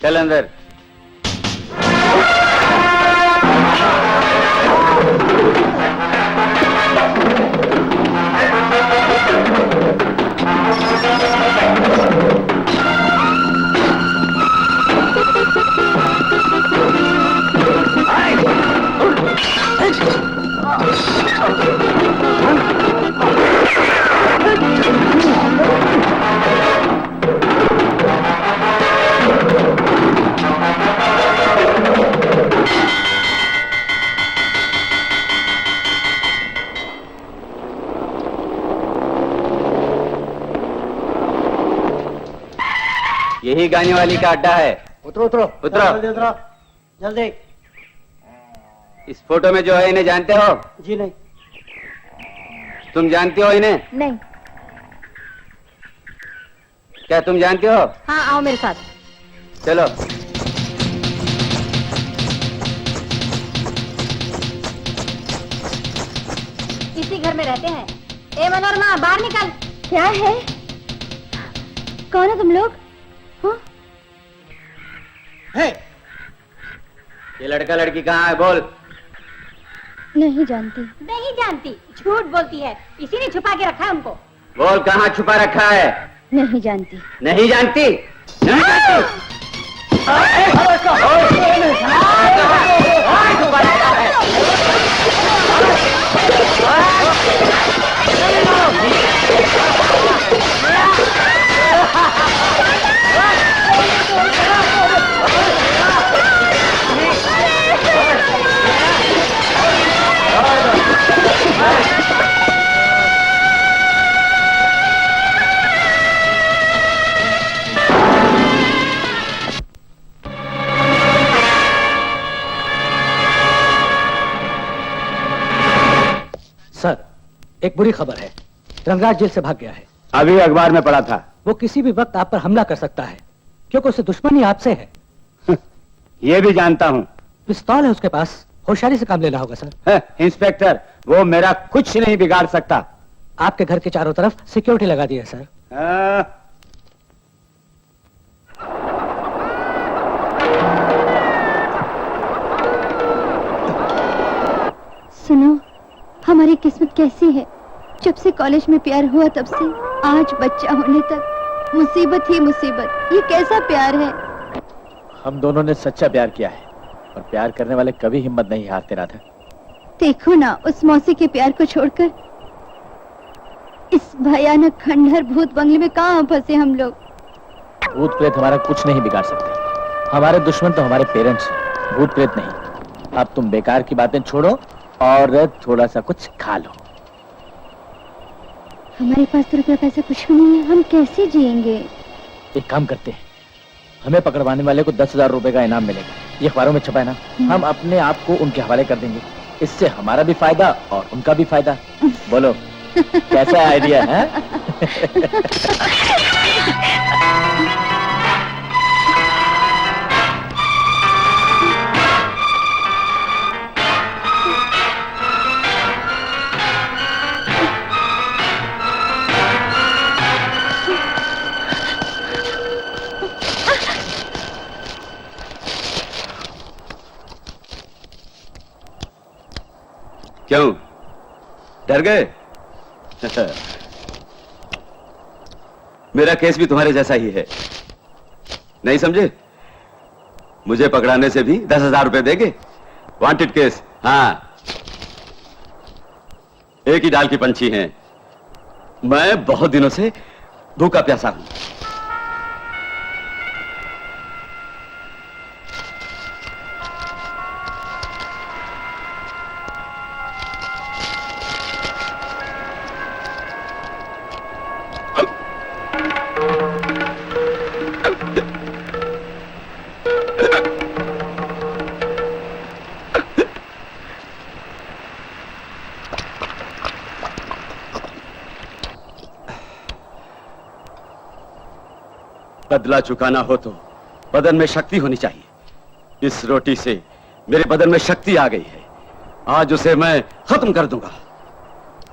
चल अंदर। यही गाने वाली का अड्डा है। उतरो उतरो उतरो। जल्दी उतरो जल्दी। इस फोटो में जो है इन्हें जानते हो? जी नहीं। तुम जानती हो इन्हें? नहीं। क्या तुम जानती हो? हाँ, आओ मेरे साथ। चलो। इसी घर में रहते हैं। ए मनोरमा, बाहर निकल। क्या है? कौन है तुम लोग? हाँ? ये लड़का लड़की कहाँ है? बोल। नहीं जानती। नहीं जानती, झूठ बोलती है। इसी ने छुपा के रखा है उनको। बोल, कहाँ छुपा रखा है? नहीं जानती। नहीं जानती? नहीं जानती? सर, एक बुरी खबर है। रंगराज जेल से भाग गया है। अभी अखबार में पढ़ा था। वो किसी भी वक्त आप पर हमला कर सकता है, क्योंकि उसे दुश्मनी आपसे है। ये भी जानता हूँ। पिस्तौल है उसके पास, होशियारी से काम लेना होगा सर। इंस्पेक्टर, वो मेरा कुछ नहीं बिगाड़ सकता। आपके घर के चारों तरफ सिक्योरिटी लगा दी है सर। सुनो, हमारी किस्मत कैसी है। जब से कॉलेज में प्यार हुआ तब से आज बच्चा होने तक मुसीबत ही मुसीबत। ये कैसा प्यार है? हम दोनों ने सच्चा प्यार किया है, और प्यार करने वाले कभी हिम्मत नहीं हारते राधा। देखो ना, उस मौसी के प्यार को छोड़कर इस भयानक खंडहर भूत बंगले में कहाँ फंसे हम लोग। भूत प्रेत हमारा कुछ नहीं बिगाड़ सकते। हमारे दुश्मन तो हमारे पेरेंट्स हैं, भूत प्रेत नहीं। अब तुम बेकार की बातें छोड़ो और थोड़ा सा कुछ खा लो। हमारे पास तो रुपया पैसा कुछ भी नहीं है, हम कैसे जिएंगे? एक काम करते हैं, हमें पकड़वाने वाले को 10,000 रुपए का इनाम मिलेगा। ये अखबारों में छपा है ना, हम अपने आप को उनके हवाले कर देंगे। इससे हमारा भी फायदा और उनका भी फायदा। बोलो, कैसा आइडिया है? क्यों, डर गए? मेरा केस भी तुम्हारे जैसा ही है, नहीं समझे? मुझे पकड़ाने से भी 10,000 रुपए देंगे। Wanted case. हाँ, एक ही डाल की पंछी हैं। मैं बहुत दिनों से भूखा प्यासा हूं। बदला चुकाना हो तो बदन में शक्ति होनी चाहिए। इस रोटी से मेरे बदन में शक्ति आ गई है। आज उसे मैं खत्म कर दूंगा।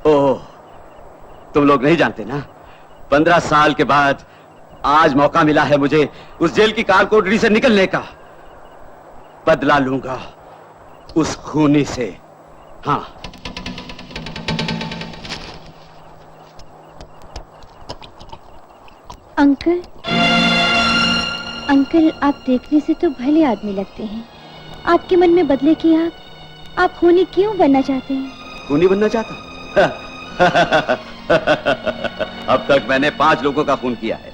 ओह, तुम लोग नहीं जानते ना, 15 साल के बाद आज मौका मिला है मुझे उस जेल की कारकोटरी से निकलने का। बदला लूंगा उस खूनी से। हाँ, अंकल, अंकल, आप देखने से तो भले आदमी लगते हैं। आपके मन में बदले की आग। आप खूनी क्यों बनना चाहते हैं? खूनी बनना चाहता? अब तक मैंने 5 लोगों का खून किया है,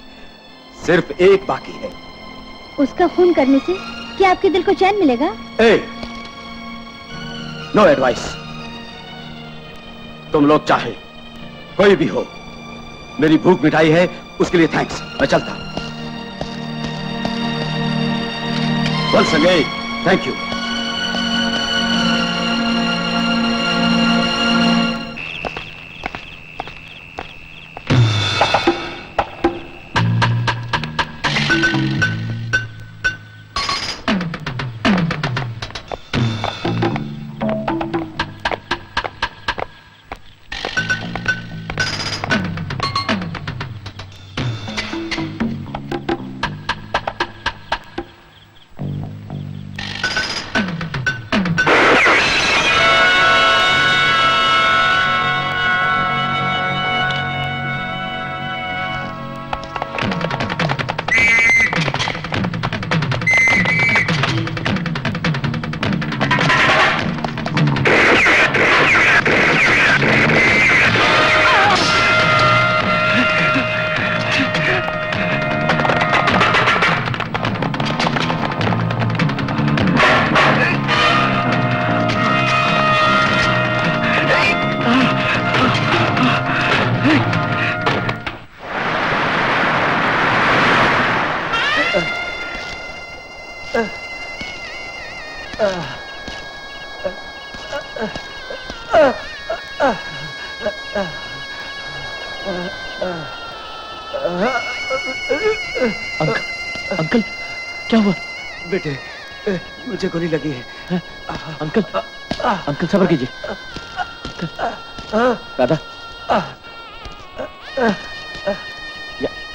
सिर्फ एक बाकी है। उसका खून करने से क्या आपके दिल को चैन मिलेगा? No advice. तुम लोग चाहे कोई भी हो, मेरी भूख मिठाई है, उसके लिए थैंक्स। मैं चलता। Once again, thank you. Uncle क्या हुआ? बेटे मुझे गोली लगी है। अंकल अंकल सब्र कीजिए। दादा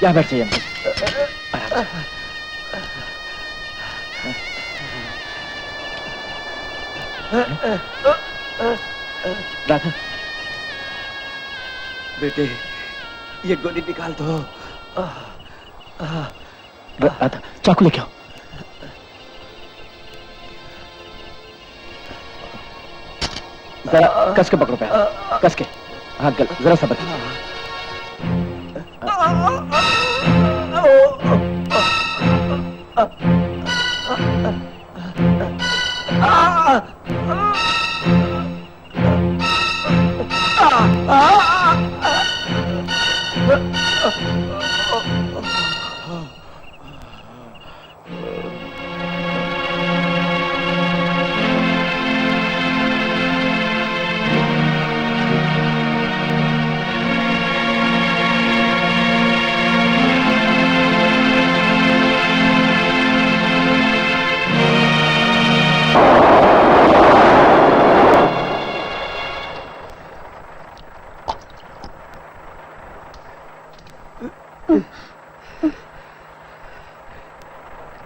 यहाँ बैठ जाइए अंकल। राधा बेटे ये गोली निकाल दो। राधा चाकू लेके आओ। जरा कस के पकड़ो पैर, कस के। हाँ अंकल जरा सब्र कीजिए।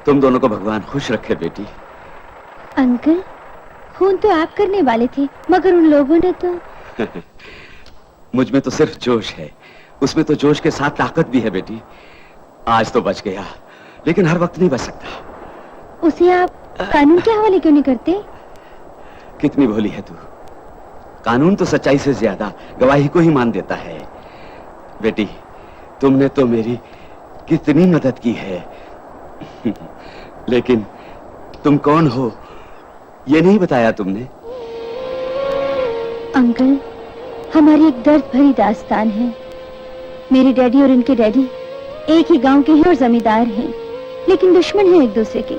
तुम दोनों को भगवान खुश रखे बेटी। अंकल खून तो आप करने वाले थे मगर उन लोगों ने तो मुझ में तो सिर्फ जोश है, उसमें तो जोश के साथ ताकत भी है बेटी। आज तो बच गया लेकिन हर वक्त नहीं बच सकता। उसे आप कानून के हवाले क्यों नहीं करते? कितनी भोली है तू। कानून तो सच्चाई से ज्यादा गवाही को ही मान देता है। बेटी तुमने तो मेरी कितनी मदद की है लेकिन तुम कौन हो ये नहीं बताया तुमने। अंकल हमारी एक दर्द भरी दास्तान है। मेरे डैडी और इनके डैडी एक ही गांव के हैं और जमींदार हैं, लेकिन दुश्मन हैं एक दूसरे के,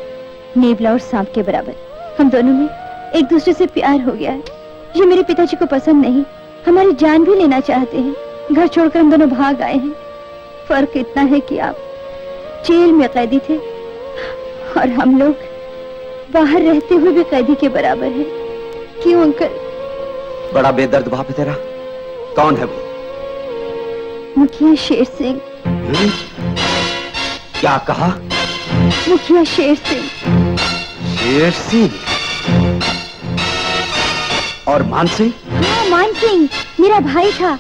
नेवला और सांप के बराबर। हम दोनों में एक दूसरे से प्यार हो गया है। ये मेरे पिताजी को पसंद नहीं, हमारी जान भी लेना चाहते हैं। घर छोड़कर हम दोनों भाग आए हैं। फर्क इतना है कि आप जेल में कैदी थे और हम लोग बाहर रहते हुए भी कैदी के बराबर हैं। क्यों अंकल? बड़ा बेदर्द बाप है तेरा। कौन है वो? मुखिया शेर सिंह। क्या कहा? मुखिया शेर सिंह। शेर सिंह और मान सिंह? हाँ मान सिंह मेरा भाई था।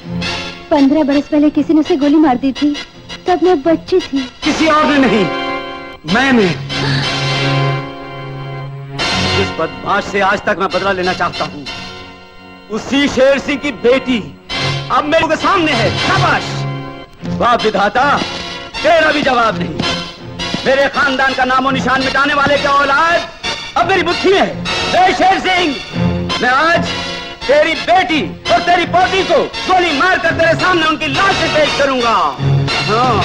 15 बरस पहले किसी ने उसे गोली मार दी थी, तब मैं बच्ची थी। किसी और ने नहीं, मैंने। जिस बदमाश से आज तक मैं बदला लेना चाहता हूँ उसी शेर सिंह की बेटी अब मेरे के सामने है। शाबाश। वाह विधाता, तेरा भी जवाब नहीं। मेरे खानदान का नामो निशान मिटाने वाले की औलाद अब मेरी मुट्ठी में है। शेर सिंह मैं आज तेरी बेटी और तेरी पोती को गोली मारकर तेरे सामने उनकी लाशें पेश करूंगा। हाँ।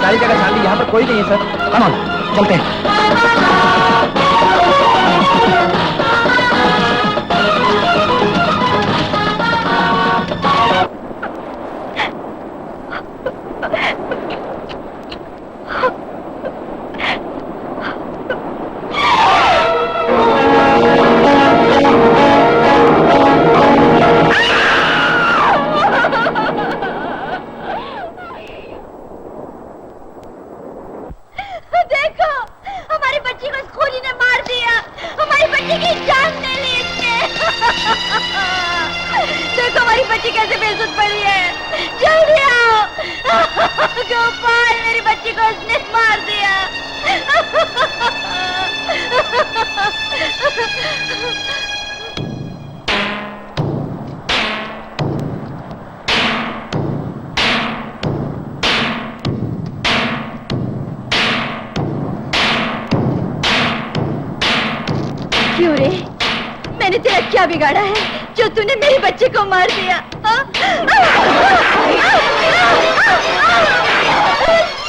सारी जगह शादी, यहाँ पर कोई नहीं है सर। कम ऑन चलते हैं। बच्ची कैसे बेसुध पड़ी है? जल्दी आओ। गोपाल, मेरी बच्ची को उसने मार दिया। क्यों रे? मैंने तेरा क्या बिगाड़ा है जो तूने मेरी बच्ची को मार दिया?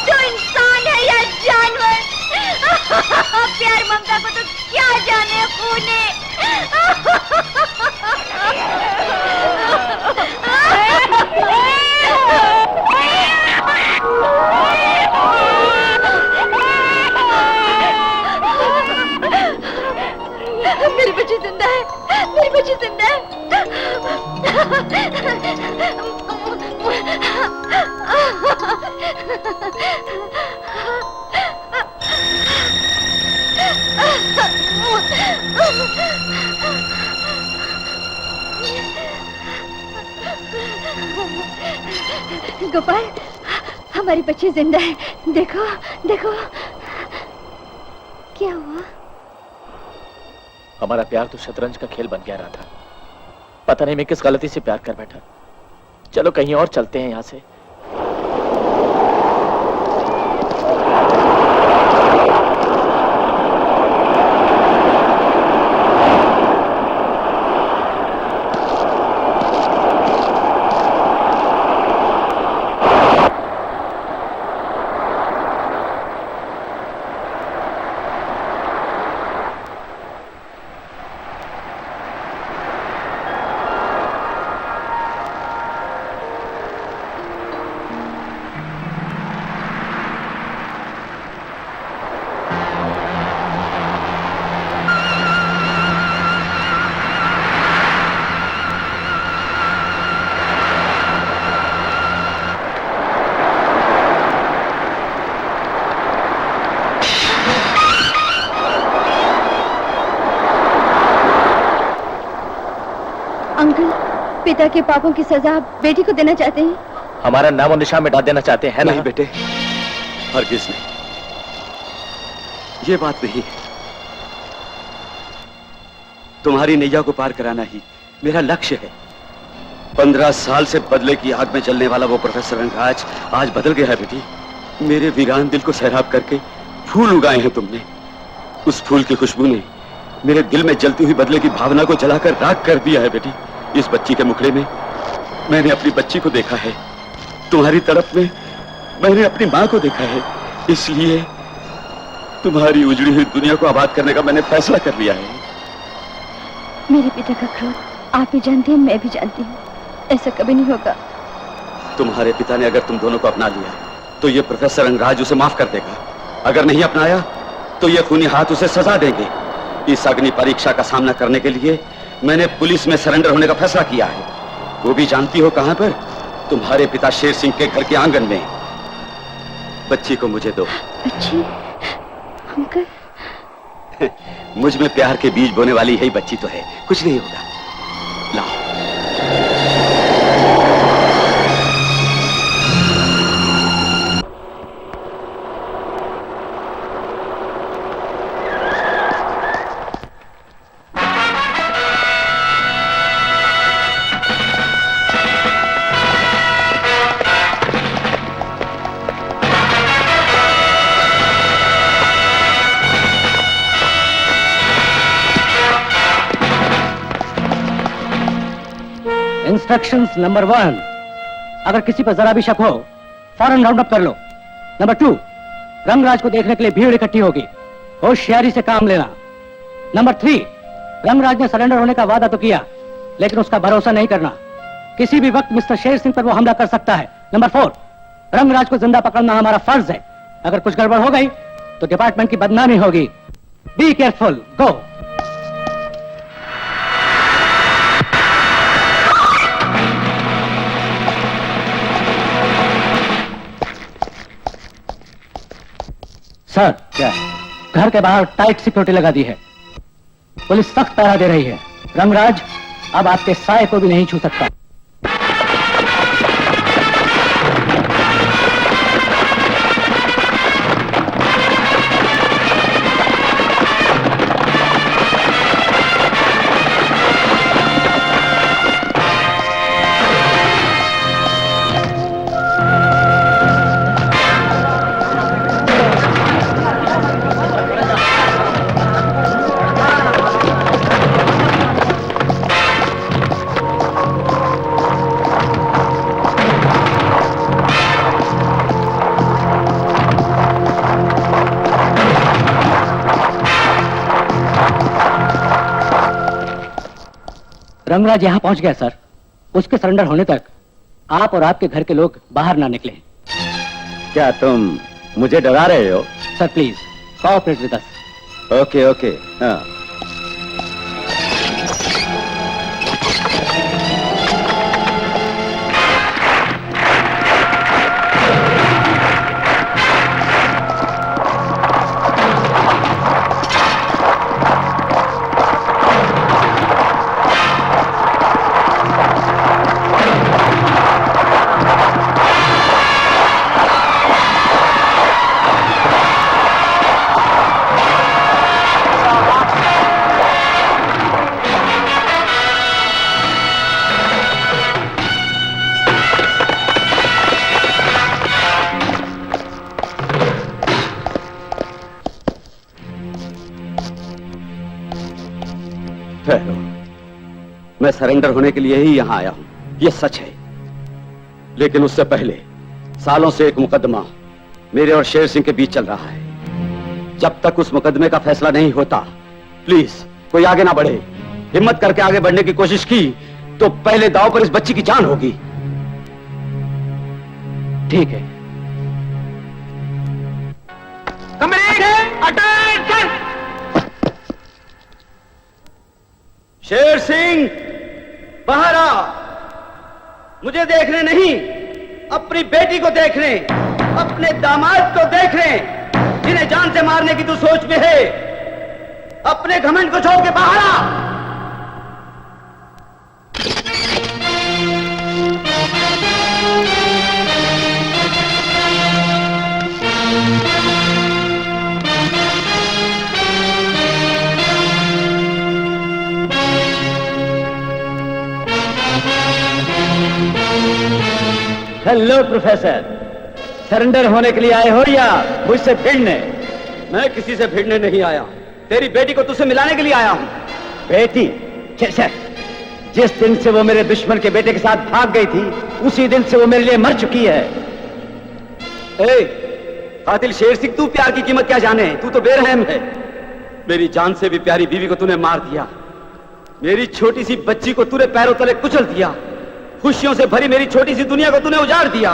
तू इंसान है या जानवर? प्यार ममता को तो क्या जाने खूने। मेरी बच्ची जिंदा है, मेरी बच्ची जिंदा है। गोपाल, हमारी बच्ची जिंदा है। देखो देखो। क्या हुआ? हमारा प्यार तो शतरंज का खेल बन गया रहा था। पता नहीं मैं किस गलती से प्यार कर बैठा। चलो कहीं और चलते हैं यहाँ से। अंकल, पिता के पापों की सजा आप बेटी को देना चाहते हैं? हमारा नाम और निशान मिटा देना चाहते हैं ना? नहीं बेटे, हरगिज नहीं, ये बात नहीं है। तुम्हारी नैया को पार कराना ही मेरा लक्ष्य है। 15 साल से बदले की आग में चलने वाला वो प्रोफेसर रंगराज आज बदल गया है बेटी। मेरे वीरान दिल को सैराब करके फूल उगाए हैं तुमने। उस फूल की खुशबू ने मेरे दिल में जलती हुई बदले की भावना को जलाकर राख कर दिया है बेटी। इस बच्ची के मुखड़े में मैंने अपनी बच्ची को देखा है, तुम्हारी तड़प में मैंने अपनी माँ को देखा है। इसलिए तुम्हारी उजड़ी हुई दुनिया को आबाद करने का मैंने फैसला कर लिया है। मेरे पिता का क्रोध आप भी जानते हैं, मैं भी जानती हूँ। ऐसा कभी नहीं होगा। तुम्हारे पिता ने अगर तुम दोनों को अपना लिया तो ये प्रोफेसर रंगराज उसे माफ कर देगा। अगर नहीं अपनाया तो ये खूनी हाथ उसे सजा देंगे। इस अग्नि परीक्षा का सामना करने के लिए मैंने पुलिस में सरेंडर होने का फैसला किया है। वो भी जानती हो कहां पर? तुम्हारे पिता शेर सिंह के घर के आंगन में। बच्ची को मुझे दो। बच्ची? अंकल? मुझ में प्यार के बीज बोने वाली यही बच्ची तो है, कुछ नहीं होगा। लाओ। इंस्ट्रक्शंस नंबर 1, अगर किसी पर जरा भी शक हो फौरन राउंड अप कर लो। नंबर 2, रंगराज को देखने के लिए भीड़ इकट्ठी होगी, होशियारी से काम लेना। नंबर 3, रंगराज ने सरेंडर होने का वादा तो किया, लेकिन उसका भरोसा नहीं करना। किसी भी वक्त मिस्टर शेर सिंह पर वो हमला कर सकता है। नंबर 4, रंगराज को जिंदा पकड़ना हमारा फर्ज है। अगर कुछ गड़बड़ हो गई तो डिपार्टमेंट की बदनामी होगी। Be careful, go. सर, क्या है? घर के बाहर टाइट सिक्योरिटी लगा दी है। पुलिस सख्त पहरा दे रही है। रंगराज अब आपके साए को भी नहीं छू सकता। रंगराज यहाँ पहुंच गया सर। उसके सरेंडर होने तक आप और आपके घर के लोग बाहर ना निकले। क्या तुम मुझे डरा रहे हो? Sir please cooperate with us. Okay okay. हाँ। ठहरो, मैं सरेंडर होने के लिए ही यहां आया हूं, यह सच है। लेकिन उससे पहले सालों से एक मुकदमा मेरे और शेर सिंह के बीच चल रहा है। जब तक उस मुकदमे का फैसला नहीं होता, प्लीज कोई आगे ना बढ़े। हिम्मत करके आगे बढ़ने की कोशिश की तो पहले दांव पर इस बच्ची की जान होगी। ठीक है। शेर सिंह बाहर आ। मुझे देखने नहीं, अपनी बेटी को देखने, अपने दामाद को देखने, जिन्हें जान से मारने की तू सोच में है। अपने घमंड को छोड़ के बाहर आ। हेलो प्रोफेसर, सरेंडर होने के लिए आए हो या मुझसे भिड़ने? मैं किसी से भिड़ने नहीं आया, तेरी बेटी को तुझसे मिलाने के लिए आया हूं। बेटी? जिस दिन से वो मेरे दुश्मन के बेटे के साथ भाग गई थी, उसी दिन से वो मेरे लिए मर चुकी है। कातिल शेर सिंह, तू प्यार की कीमत क्या जाने? तू तो बेरहम है। मेरी जान से भी प्यारी बीवी को तूने मार दिया। मेरी छोटी सी बच्ची को तूने पैरों तले कुचल दिया। खुशियों से भरी मेरी छोटी सी दुनिया को तूने उजाड़ दिया।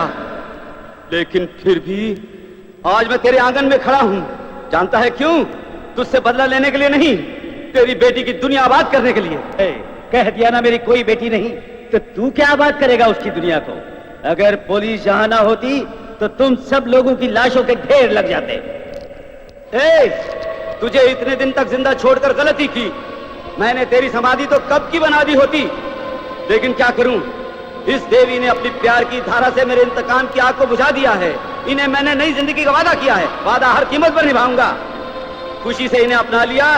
लेकिन फिर भी आज मैं तेरे आंगन में खड़ा हूं। जानता है क्यों? तुझसे बदला लेने के लिए नहीं, तेरी बेटी की दुनिया आबाद करने के लिए। कह दिया ना मेरी कोई बेटी नहीं, तो तू क्या आबाद करेगा उसकी दुनिया को? अगर पुलिस यहां ना होती तो तुम सब लोगों की लाशों के ढेर लग जाते। तुझे इतने दिन तक जिंदा छोड़कर गलती की। मैंने तेरी समाधि तो कब की बना दी होती, लेकिन क्या करूं, इस देवी ने अपनी प्यार की धारा से मेरे इंतकाम की आग को बुझा दिया है। इन्हें मैंने नई जिंदगी का वादा किया है, वादा हर कीमत पर निभाऊंगा। खुशी से इन्हें अपना लिया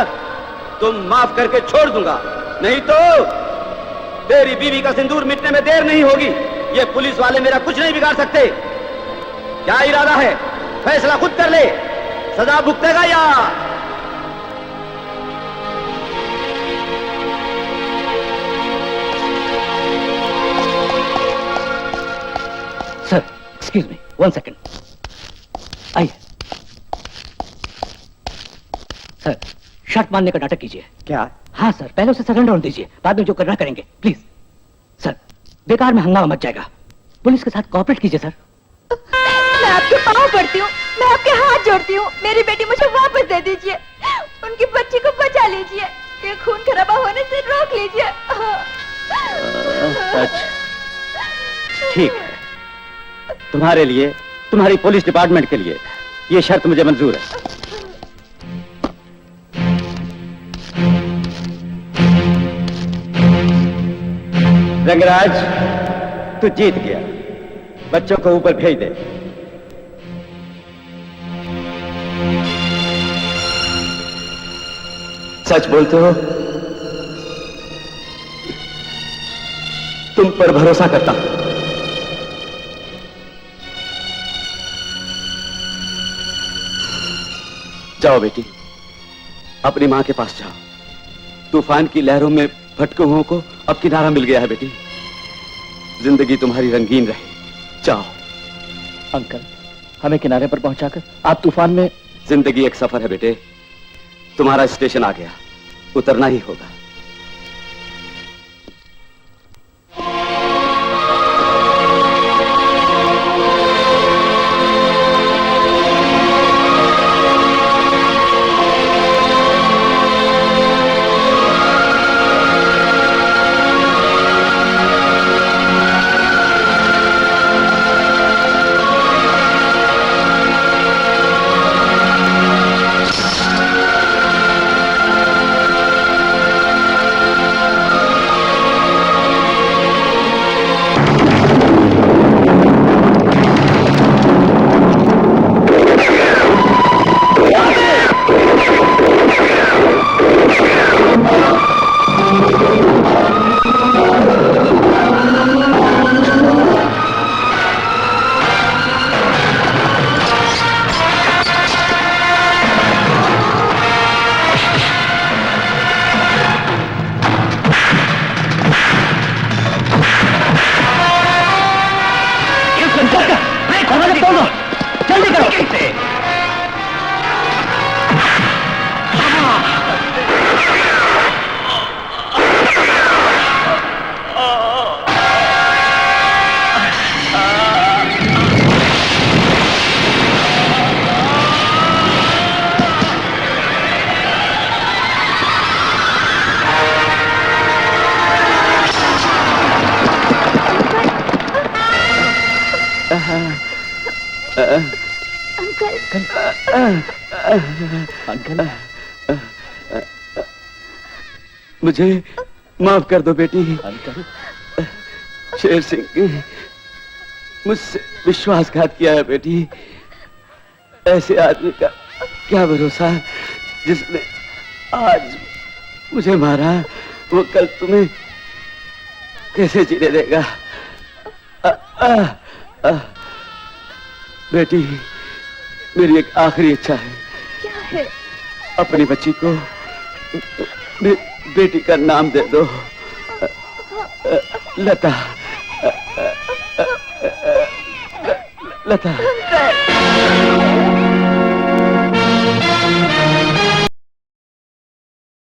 तो माफ करके छोड़ दूंगा, नहीं तो तेरी बीवी का सिंदूर मिटने में देर नहीं होगी। ये पुलिस वाले मेरा कुछ नहीं बिगाड़ सकते। क्या इरादा है? फैसला खुद कर ले, सजा भुगतेगा या? Sir excuse me, 1 second. आइए सर, शर्त मानने का नाटक कीजिए। क्या? हाँ सर, पहले उसे सरेंडर होने दीजिए, बाद में जो करना करेंगे। प्लीज सर, बेकार में हंगामा मच जाएगा। पुलिस के साथ कोऑपरेट कीजिए सर। मैं आपके पाँव पड़ती हूँ, मैं आपके हाथ जोड़ती हूँ। मेरी बेटी मुझे वापस दे दीजिए, उनकी बच्ची को बचा लीजिए, ये खून खराबा होने से रोक लीजिए। ठीक है, तुम्हारे लिए, तुम्हारी पुलिस डिपार्टमेंट के लिए ये शर्त मुझे मंजूर है। रंगराज, तू जीत गया। बच्चों को ऊपर भेज दे। सच बोलते हो? तुम पर भरोसा करता हूं। जाओ बेटी, अपनी मां के पास जाओ। तूफान की लहरों में भटके हुओं को अब किनारा मिल गया है बेटी। जिंदगी तुम्हारी रंगीन रहे। जाओ। अंकल, हमें किनारे पर पहुंचाकर आप तूफान में। जिंदगी एक सफर है बेटे, तुम्हारा स्टेशन आ गया, उतरना ही होगा। अंकल मुझे माफ कर दो बेटी। अंकल शेर सिंह मुझसे विश्वासघात किया है बेटी। ऐसे आदमी का क्या भरोसा जिसने आज मुझे मारा, वो कल तुम्हें कैसे जीने देगा। बेटी मेरी एक आखिरी इच्छा है। क्या है? अपनी बच्ची को बेटी का नाम दे दो, लता। लता।